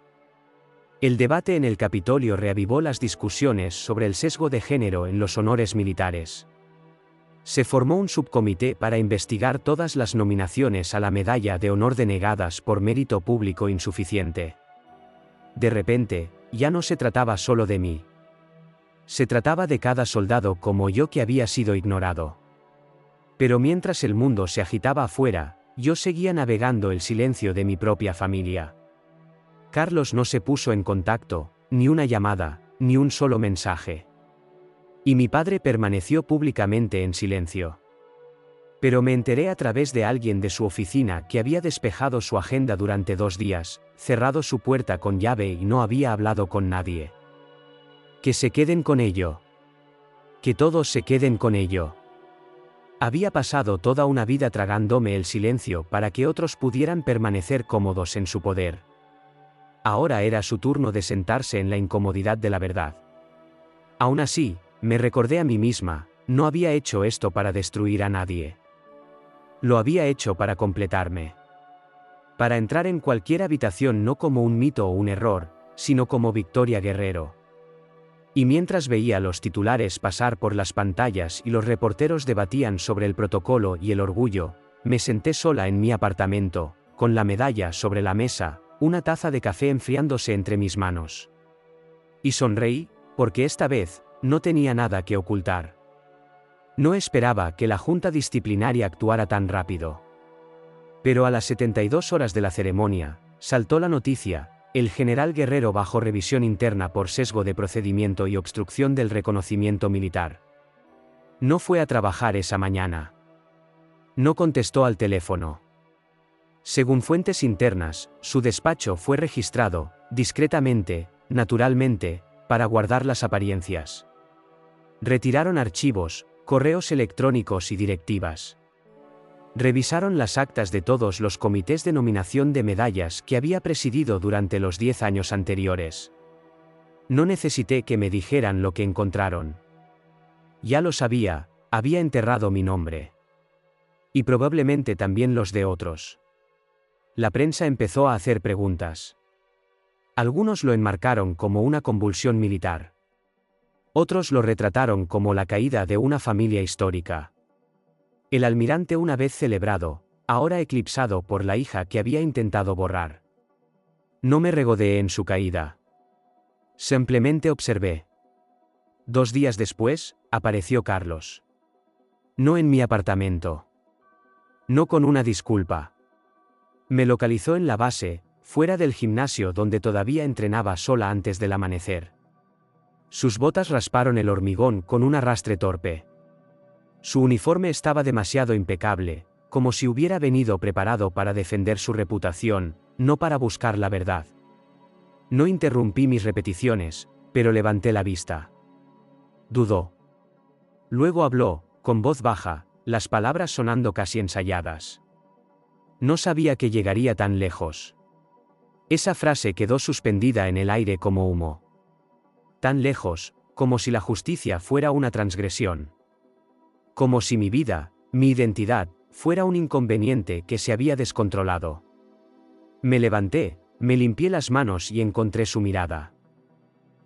El debate en el Capitolio reavivó las discusiones sobre el sesgo de género en los honores militares. Se formó un subcomité para investigar todas las nominaciones a la medalla de honor denegadas por mérito público insuficiente. De repente, ya no se trataba solo de mí. Se trataba de cada soldado como yo que había sido ignorado. Pero mientras el mundo se agitaba afuera, yo seguía navegando el silencio de mi propia familia. Carlos no se puso en contacto, ni una llamada, ni un solo mensaje. Y mi padre permaneció públicamente en silencio. Pero me enteré a través de alguien de su oficina que había despejado su agenda durante 2 días, cerrado su puerta con llave y no había hablado con nadie. Que se queden con ello. Que todos se queden con ello. Había pasado toda una vida tragándome el silencio para que otros pudieran permanecer cómodos en su poder. Ahora era su turno de sentarse en la incomodidad de la verdad. Aún así, me recordé a mí misma, no había hecho esto para destruir a nadie. Lo había hecho para completarme. Para entrar en cualquier habitación no como un mito o un error, sino como Victoria Guerrero. Y mientras veía los titulares pasar por las pantallas y los reporteros debatían sobre el protocolo y el orgullo, me senté sola en mi apartamento, con la medalla sobre la mesa, una taza de café enfriándose entre mis manos. Y sonreí, porque esta vez, no tenía nada que ocultar. No esperaba que la junta disciplinaria actuara tan rápido. Pero a las 72 horas de la ceremonia, saltó la noticia: el general Guerrero bajo revisión interna por sesgo de procedimiento y obstrucción del reconocimiento militar. No fue a trabajar esa mañana. No contestó al teléfono. Según fuentes internas, su despacho fue registrado, discretamente, naturalmente, para guardar las apariencias. Retiraron archivos, correos electrónicos y directivas. Revisaron las actas de todos los comités de nominación de medallas que había presidido durante los 10 años anteriores. No necesité que me dijeran lo que encontraron. Ya lo sabía, había enterrado mi nombre. Y probablemente también los de otros. La prensa empezó a hacer preguntas. Algunos lo enmarcaron como una convulsión militar. Otros lo retrataron como la caída de una familia histórica. El almirante una vez celebrado, ahora eclipsado por la hija que había intentado borrar. No me regodeé en su caída. Simplemente observé. 2 días después, apareció Carlos. No en mi apartamento. No con una disculpa. Me localizó en la base, fuera del gimnasio donde todavía entrenaba sola antes del amanecer. Sus botas rasparon el hormigón con un arrastre torpe. Su uniforme estaba demasiado impecable, como si hubiera venido preparado para defender su reputación, no para buscar la verdad. No interrumpí mis repeticiones, pero levanté la vista. Dudó. Luego habló, con voz baja, las palabras sonando casi ensayadas. No sabía que llegaría tan lejos. Esa frase quedó suspendida en el aire como humo. Tan lejos, como si la justicia fuera una transgresión. Como si mi vida, mi identidad, fuera un inconveniente que se había descontrolado. Me levanté, me limpié las manos y encontré su mirada.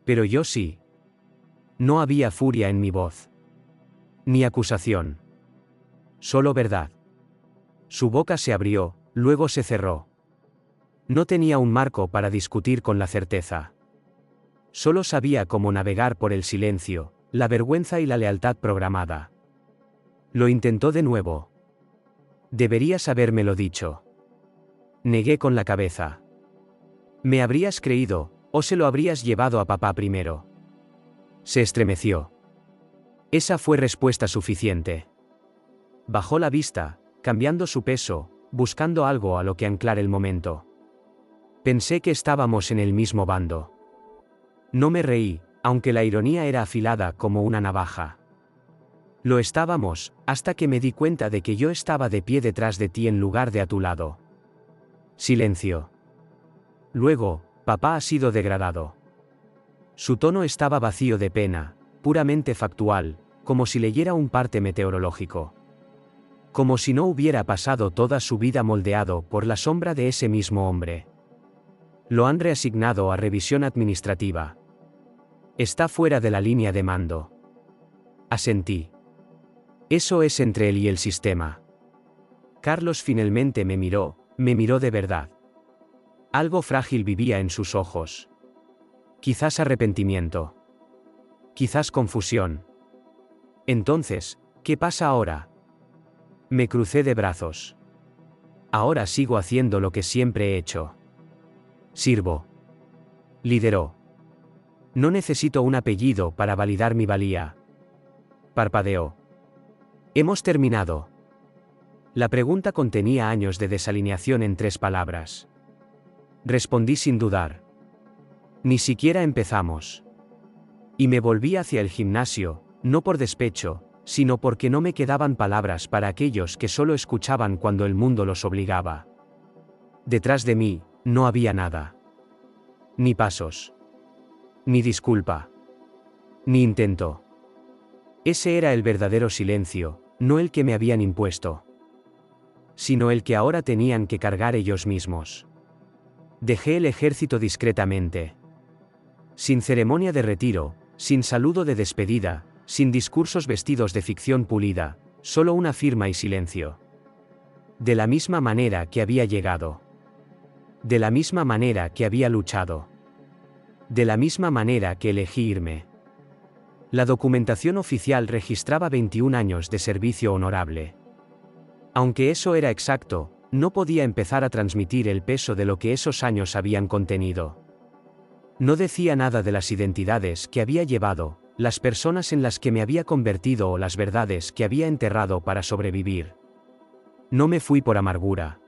Pero yo sí. No había furia en mi voz. Ni acusación. Solo verdad. Su boca se abrió, luego se cerró. No tenía un marco para discutir con la certeza. Solo sabía cómo navegar por el silencio, la vergüenza y la lealtad programada. Lo intentó de nuevo. Deberías habérmelo dicho. Negué con la cabeza. Me habrías creído, o se lo habrías llevado a papá primero. Se estremeció. Esa fue respuesta suficiente. Bajó la vista, cambiando su peso, buscando algo a lo que anclar el momento. Pensé que estábamos en el mismo bando. No me reí, aunque la ironía era afilada como una navaja. Lo estábamos, hasta que me di cuenta de que yo estaba de pie detrás de ti en lugar de a tu lado. Silencio. Luego, papá ha sido degradado. Su tono estaba vacío de pena, puramente factual, como si leyera un parte meteorológico. como si no hubiera pasado toda su vida moldeado por la sombra de ese mismo hombre. Lo han reasignado a revisión administrativa. Está fuera de la línea de mando. Asentí. Eso es entre él y el sistema. Carlos finalmente me miró de verdad. Algo frágil vivía en sus ojos. Quizás arrepentimiento. Quizás confusión. Entonces, ¿qué pasa ahora? Me crucé de brazos. Ahora sigo haciendo lo que siempre he hecho. Sirvo. Lideró. No necesito un apellido para validar mi valía. Parpadeó. Hemos terminado. La pregunta contenía años de desalineación en 3 palabras. Respondí sin dudar. Ni siquiera empezamos. Y me volví hacia el gimnasio, no por despecho, sino porque no me quedaban palabras para aquellos que solo escuchaban cuando el mundo los obligaba. Detrás de mí, no había nada. Ni pasos. Ni disculpa. Ni intento. Ese era el verdadero silencio, no el que me habían impuesto, sino el que ahora tenían que cargar ellos mismos. Dejé el ejército discretamente. Sin ceremonia de retiro, sin saludo de despedida, sin discursos vestidos de ficción pulida, solo una firma y silencio. De la misma manera que había llegado. De la misma manera que había luchado. De la misma manera que elegí irme. La documentación oficial registraba 21 años de servicio honorable. Aunque eso era exacto, no podía empezar a transmitir el peso de lo que esos años habían contenido. No decía nada de las identidades que había llevado, las personas en las que me había convertido o las verdades que había enterrado para sobrevivir. No me fui por amargura.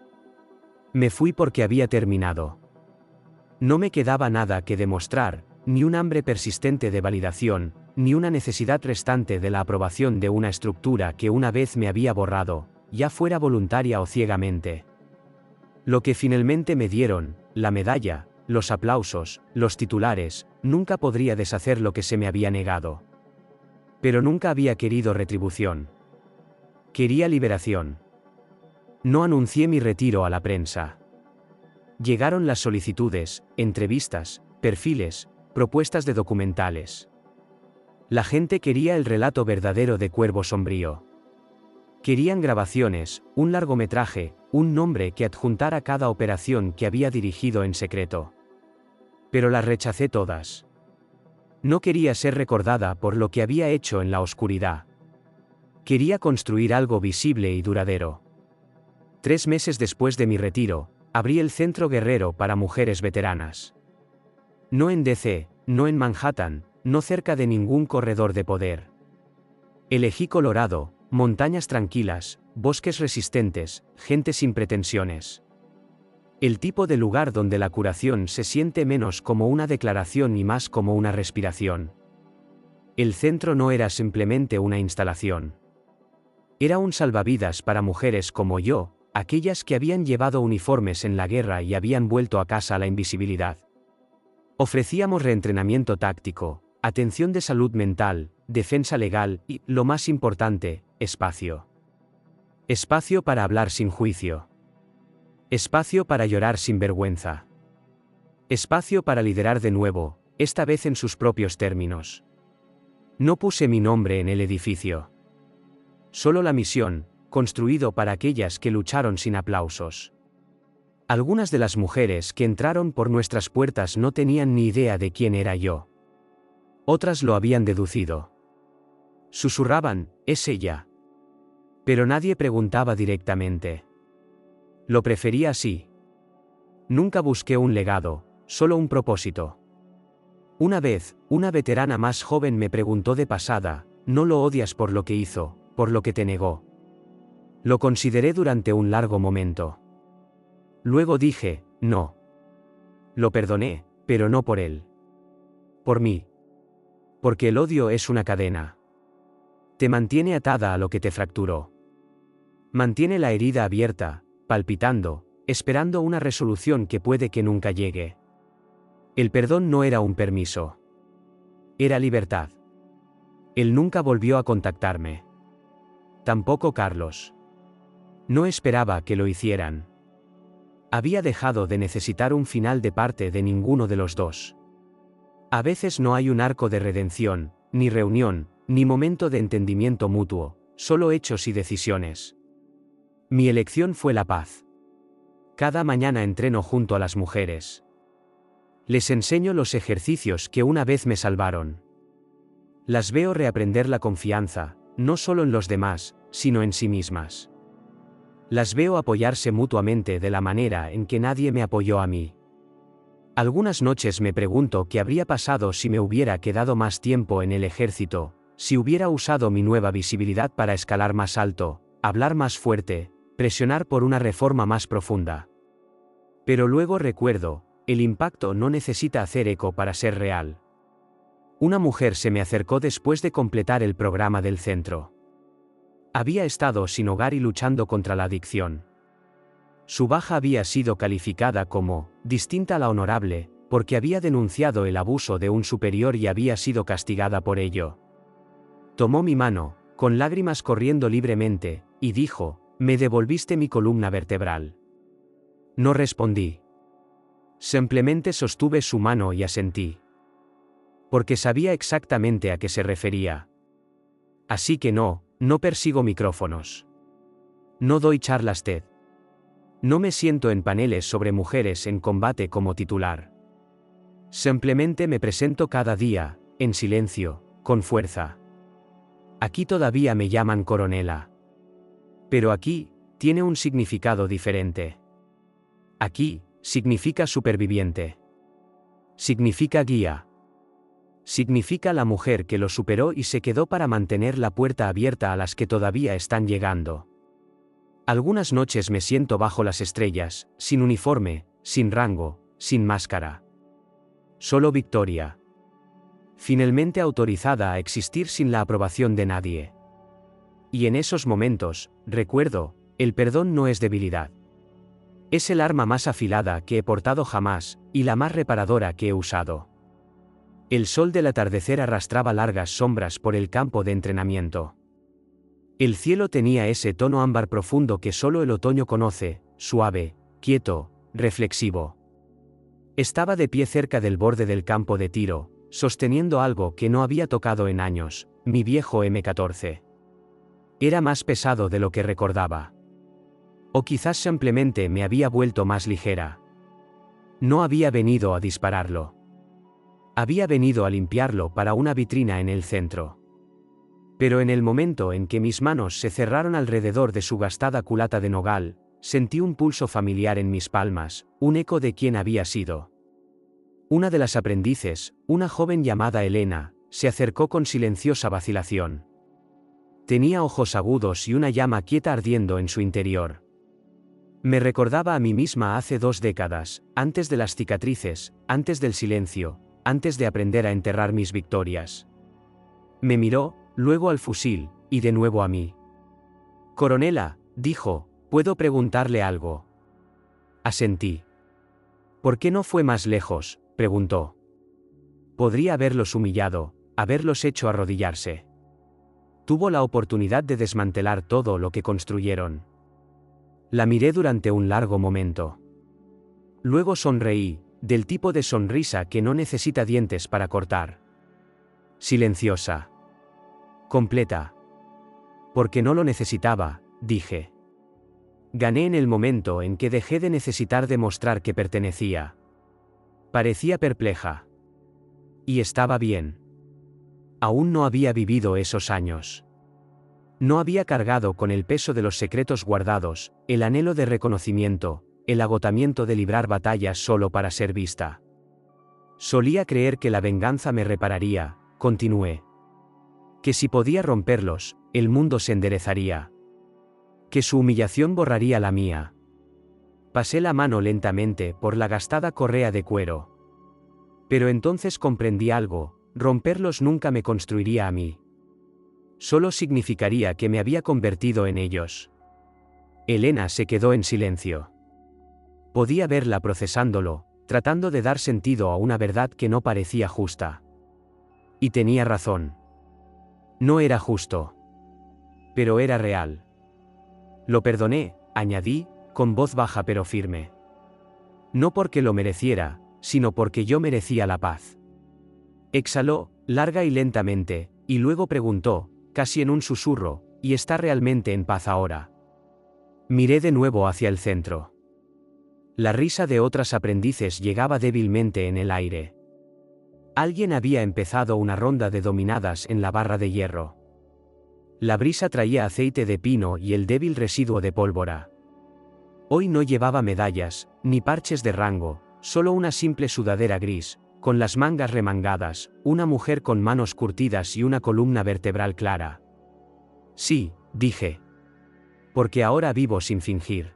Me fui porque había terminado. No me quedaba nada que demostrar, ni un hambre persistente de validación, ni una necesidad restante de la aprobación de una estructura que una vez me había borrado, ya fuera voluntaria o ciegamente. Lo que finalmente me dieron, la medalla, los aplausos, los titulares, nunca podría deshacer lo que se me había negado. Pero nunca había querido retribución. Quería liberación. No anuncié mi retiro a la prensa. Llegaron las solicitudes, entrevistas, perfiles, propuestas de documentales. La gente quería el relato verdadero de Cuervo Sombrío. Querían grabaciones, un largometraje, un nombre que adjuntara cada operación que había dirigido en secreto. Pero las rechacé todas. No quería ser recordada por lo que había hecho en la oscuridad. Quería construir algo visible y duradero. 3 meses después de mi retiro, abrí el Centro Guerrero para Mujeres Veteranas. No en DC, no en Manhattan, no cerca de ningún corredor de poder. Elegí Colorado, montañas tranquilas, bosques resistentes, gente sin pretensiones. El tipo de lugar donde la curación se siente menos como una declaración y más como una respiración. El centro no era simplemente una instalación. Era un salvavidas para mujeres como yo, aquellas que habían llevado uniformes en la guerra y habían vuelto a casa a la invisibilidad. Ofrecíamos reentrenamiento táctico, atención de salud mental, defensa legal y, lo más importante, espacio. Espacio para hablar sin juicio. Espacio para llorar sin vergüenza. Espacio para liderar de nuevo, esta vez en sus propios términos. No puse mi nombre en el edificio. Solo la misión, construido para aquellas que lucharon sin aplausos. Algunas de las mujeres que entraron por nuestras puertas no tenían ni idea de quién era yo. Otras lo habían deducido. Susurraban, es ella. Pero nadie preguntaba directamente. Lo prefería así. Nunca busqué un legado, solo un propósito. Una vez, una veterana más joven me preguntó de pasada, ¿no lo odias por lo que hizo, por lo que te negó? Lo consideré durante un largo momento. Luego dije, no. Lo perdoné, pero no por él. Por mí. Porque el odio es una cadena. Te mantiene atada a lo que te fracturó. Mantiene la herida abierta, palpitando, esperando una resolución que puede que nunca llegue. El perdón no era un permiso. Era libertad. Él nunca volvió a contactarme. Tampoco Carlos. No esperaba que lo hicieran. Había dejado de necesitar un final de parte de ninguno de los dos. A veces no hay un arco de redención, ni reunión, ni momento de entendimiento mutuo, solo hechos y decisiones. Mi elección fue la paz. Cada mañana entreno junto a las mujeres. Les enseño los ejercicios que una vez me salvaron. Las veo reaprender la confianza, no solo en los demás, sino en sí mismas. Las veo apoyarse mutuamente de la manera en que nadie me apoyó a mí. Algunas noches me pregunto qué habría pasado si me hubiera quedado más tiempo en el ejército, si hubiera usado mi nueva visibilidad para escalar más alto, hablar más fuerte, presionar por una reforma más profunda. Pero luego recuerdo, el impacto no necesita hacer eco para ser real. Una mujer se me acercó después de completar el programa del centro. Había estado sin hogar y luchando contra la adicción. Su baja había sido calificada como distinta a la honorable, porque había denunciado el abuso de un superior y había sido castigada por ello. Tomó mi mano, con lágrimas corriendo libremente, y dijo: «Me devolviste mi columna vertebral». No respondí. Simplemente sostuve su mano y asentí. Porque sabía exactamente a qué se refería. Así que no persigo micrófonos. No doy charlas TED. No me siento en paneles sobre mujeres en combate como titular. Simplemente me presento cada día, en silencio, con fuerza. Aquí todavía me llaman coronela. Pero aquí, tiene un significado diferente. Aquí, significa superviviente. Significa guía. Significa la mujer que lo superó y se quedó para mantener la puerta abierta a las que todavía están llegando. Algunas noches me siento bajo las estrellas, sin uniforme, sin rango, sin máscara. Solo Victoria. Finalmente autorizada a existir sin la aprobación de nadie. Y en esos momentos, recuerdo, el perdón no es debilidad. Es el arma más afilada que he portado jamás, y la más reparadora que he usado. El sol del atardecer arrastraba largas sombras por el campo de entrenamiento. El cielo tenía ese tono ámbar profundo que solo el otoño conoce, suave, quieto, reflexivo. Estaba de pie cerca del borde del campo de tiro, sosteniendo algo que no había tocado en años, mi viejo M14. Era más pesado de lo que recordaba. O quizás simplemente me había vuelto más ligera. No había venido a dispararlo. Había venido a limpiarlo para una vitrina en el centro. Pero en el momento en que mis manos se cerraron alrededor de su gastada culata de nogal, sentí un pulso familiar en mis palmas, un eco de quién había sido. Una de las aprendices, una joven llamada Elena, se acercó con silenciosa vacilación. Tenía ojos agudos y una llama quieta ardiendo en su interior. Me recordaba a mí misma hace 2 décadas, antes de las cicatrices, antes del silencio, antes de aprender a enterrar mis victorias. Me miró, luego al fusil, y de nuevo a mí. «Coronela», dijo, «¿puedo preguntarle algo?» Asentí. «¿Por qué no fue más lejos?», preguntó. Podría haberlos humillado, haberlos hecho arrodillarse. Tuvo la oportunidad de desmantelar todo lo que construyeron. La miré durante un largo momento. Luego sonreí, del tipo de sonrisa que no necesita dientes para cortar. Silenciosa. Completa. Porque no lo necesitaba, dije. Gané en el momento en que dejé de necesitar demostrar que pertenecía. Parecía perpleja. Y estaba bien. Aún no había vivido esos años. No había cargado con el peso de los secretos guardados, el anhelo de reconocimiento, el agotamiento de librar batallas solo para ser vista. Solía creer que la venganza me repararía, continué. Que si podía romperlos, el mundo se enderezaría. Que su humillación borraría la mía. Pasé la mano lentamente por la gastada correa de cuero. Pero entonces comprendí algo, romperlos nunca me construiría a mí. Solo significaría que me había convertido en ellos. Elena se quedó en silencio. Podía verla procesándolo, tratando de dar sentido a una verdad que no parecía justa. Y tenía razón. No era justo. Pero era real. Lo perdoné, añadí, con voz baja pero firme. No porque lo mereciera, sino porque yo merecía la paz. Exhaló, larga y lentamente, y luego preguntó, casi en un susurro, ¿y está realmente en paz ahora? Miré de nuevo hacia el centro. La risa de otras aprendices llegaba débilmente en el aire. Alguien había empezado una ronda de dominadas en la barra de hierro. La brisa traía aceite de pino y el débil residuo de pólvora. Hoy no llevaba medallas, ni parches de rango, solo una simple sudadera gris, con las mangas remangadas, una mujer con manos curtidas y una columna vertebral clara. Sí, dije. Porque ahora vivo sin fingir.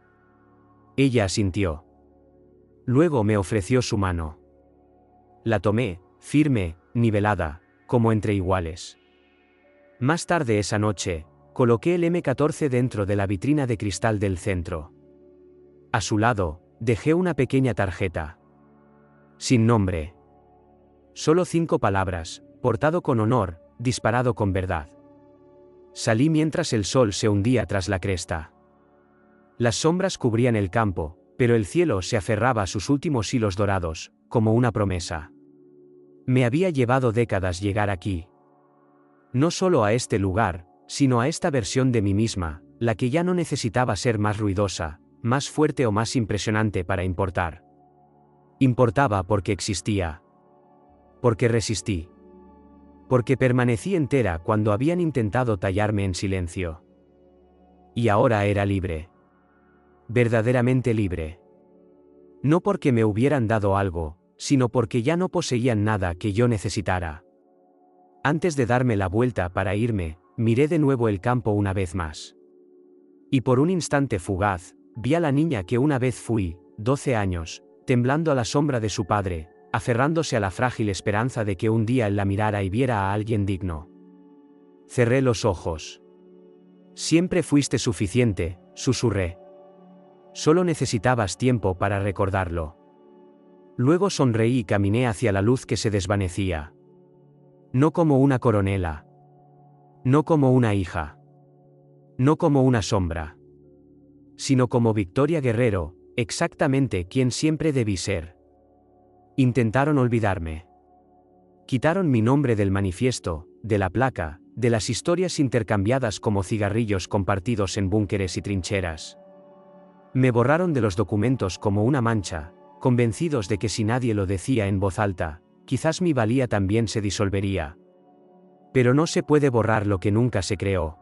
Ella asintió. Luego me ofreció su mano. La tomé, firme, nivelada, como entre iguales. Más tarde esa noche, coloqué el M14 dentro de la vitrina de cristal del centro. A su lado, dejé una pequeña tarjeta. Sin nombre. Solo 5 palabras, portado con honor, disparado con verdad. Salí mientras el sol se hundía tras la cresta. Las sombras cubrían el campo, pero el cielo se aferraba a sus últimos hilos dorados, como una promesa. Me había llevado décadas llegar aquí. No solo a este lugar, sino a esta versión de mí misma, la que ya no necesitaba ser más ruidosa, más fuerte o más impresionante para importar. Importaba porque existía. Porque resistí. Porque permanecí entera cuando habían intentado tallarme en silencio. Y ahora era libre. Verdaderamente libre. No porque me hubieran dado algo, sino porque ya no poseían nada que yo necesitara. Antes de darme la vuelta para irme, miré de nuevo el campo una vez más. Y por un instante fugaz, vi a la niña que una vez fui, 12 años, temblando a la sombra de su padre, aferrándose a la frágil esperanza de que un día él la mirara y viera a alguien digno. Cerré los ojos. Siempre fuiste suficiente, susurré. Solo necesitabas tiempo para recordarlo. Luego sonreí y caminé hacia la luz que se desvanecía. No como una coronela. No como una hija. No como una sombra. Sino como Victoria Guerrero, exactamente quien siempre debí ser. Intentaron olvidarme. Quitaron mi nombre del manifiesto, de la placa, de las historias intercambiadas como cigarrillos compartidos en búnkeres y trincheras. Me borraron de los documentos como una mancha, convencidos de que si nadie lo decía en voz alta, quizás mi valía también se disolvería. Pero no se puede borrar lo que nunca se creó.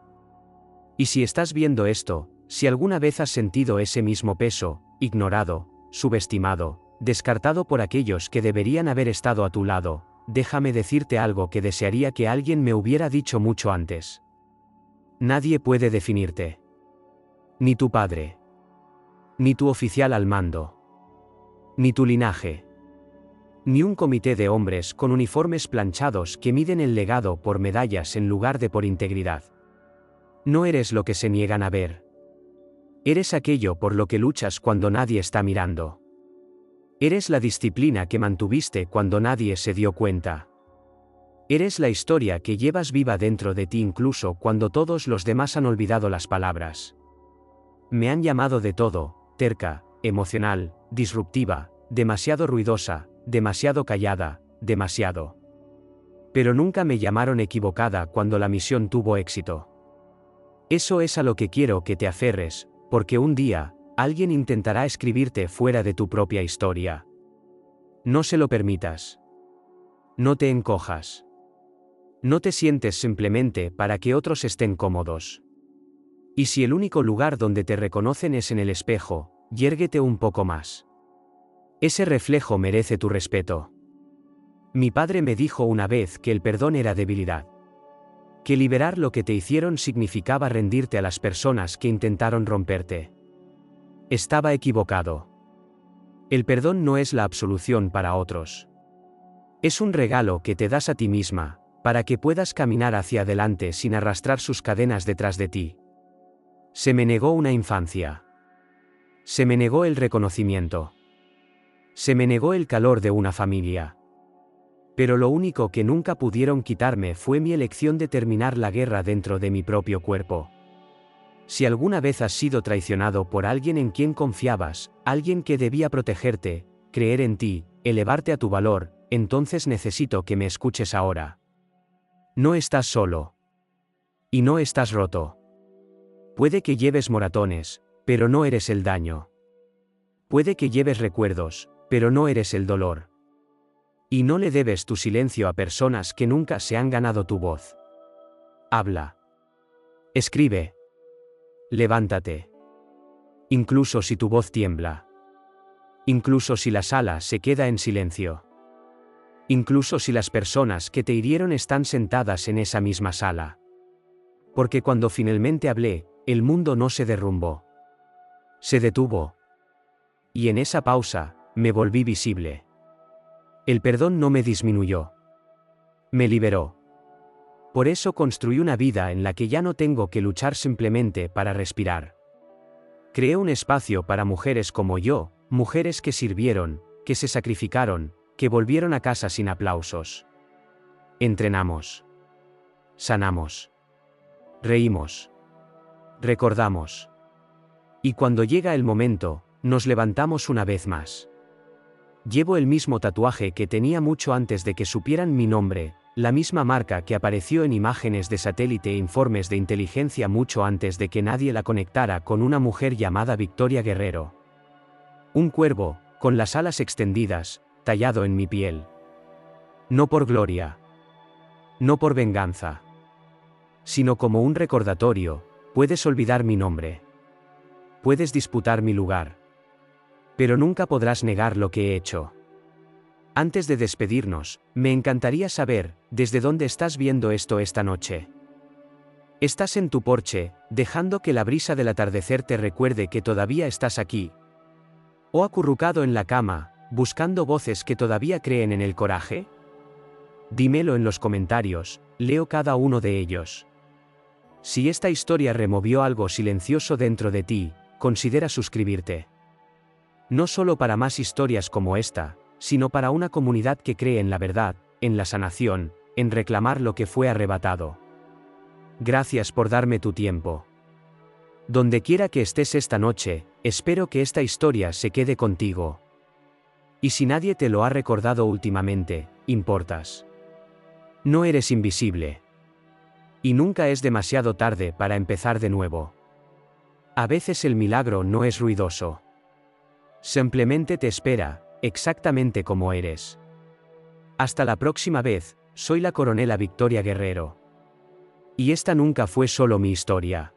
Y si estás viendo esto, si alguna vez has sentido ese mismo peso, ignorado, subestimado, descartado por aquellos que deberían haber estado a tu lado, déjame decirte algo que desearía que alguien me hubiera dicho mucho antes. Nadie puede definirte. Ni tu padre. Ni tu oficial al mando. Ni tu linaje. Ni un comité de hombres con uniformes planchados que miden el legado por medallas en lugar de por integridad. No eres lo que se niegan a ver. Eres aquello por lo que luchas cuando nadie está mirando. Eres la disciplina que mantuviste cuando nadie se dio cuenta. Eres la historia que llevas viva dentro de ti incluso cuando todos los demás han olvidado las palabras. Me han llamado de todo, terca, emocional, disruptiva, demasiado ruidosa, demasiado callada, demasiado. Pero nunca me llamaron equivocada cuando la misión tuvo éxito. Eso es a lo que quiero que te aferres, porque un día, alguien intentará escribirte fuera de tu propia historia. No se lo permitas. No te encojas. No te sientes simplemente para que otros estén cómodos. Y si el único lugar donde te reconocen es en el espejo, yérguete un poco más. Ese reflejo merece tu respeto. Mi padre me dijo una vez que el perdón era debilidad. Que liberar lo que te hicieron significaba rendirte a las personas que intentaron romperte. Estaba equivocado. El perdón no es la absolución para otros. Es un regalo que te das a ti misma, para que puedas caminar hacia adelante sin arrastrar sus cadenas detrás de ti. Se me negó una infancia. Se me negó el reconocimiento. Se me negó el calor de una familia. Pero lo único que nunca pudieron quitarme fue mi elección de terminar la guerra dentro de mi propio cuerpo. Si alguna vez has sido traicionado por alguien en quien confiabas, alguien que debía protegerte, creer en ti, elevarte a tu valor, entonces necesito que me escuches ahora. No estás solo. Y no estás roto. Puede que lleves moratones, pero no eres el daño. Puede que lleves recuerdos, pero no eres el dolor. Y no le debes tu silencio a personas que nunca se han ganado tu voz. Habla. Escribe. Levántate. Incluso si tu voz tiembla. Incluso si la sala se queda en silencio. Incluso si las personas que te hirieron están sentadas en esa misma sala. Porque cuando finalmente hablé, el mundo no se derrumbó. Se detuvo. Y en esa pausa, me volví visible. El perdón no me disminuyó. Me liberó. Por eso construí una vida en la que ya no tengo que luchar simplemente para respirar. Creé un espacio para mujeres como yo, mujeres que sirvieron, que se sacrificaron, que volvieron a casa sin aplausos. Entrenamos. Sanamos. Reímos. Recordamos. Y cuando llega el momento, nos levantamos una vez más. Llevo el mismo tatuaje que tenía mucho antes de que supieran mi nombre, la misma marca que apareció en imágenes de satélite e informes de inteligencia mucho antes de que nadie la conectara con una mujer llamada Victoria Guerrero. Un cuervo, con las alas extendidas, tallado en mi piel. No por gloria. No por venganza. Sino como un recordatorio, puedes olvidar mi nombre. Puedes disputar mi lugar. Pero nunca podrás negar lo que he hecho. Antes de despedirnos, me encantaría saber, ¿desde dónde estás viendo esto esta noche? ¿Estás en tu porche, dejando que la brisa del atardecer te recuerde que todavía estás aquí? ¿O acurrucado en la cama, buscando voces que todavía creen en el coraje? Dímelo en los comentarios, leo cada uno de ellos. Si esta historia removió algo silencioso dentro de ti, considera suscribirte. No solo para más historias como esta, sino para una comunidad que cree en la verdad, en la sanación, en reclamar lo que fue arrebatado. Gracias por darme tu tiempo. Donde quiera que estés esta noche, espero que esta historia se quede contigo. Y si nadie te lo ha recordado últimamente, importas. No eres invisible. Y nunca es demasiado tarde para empezar de nuevo. A veces el milagro no es ruidoso. Simplemente te espera, exactamente como eres. Hasta la próxima vez, soy la coronela Victoria Guerrero. Y esta nunca fue solo mi historia.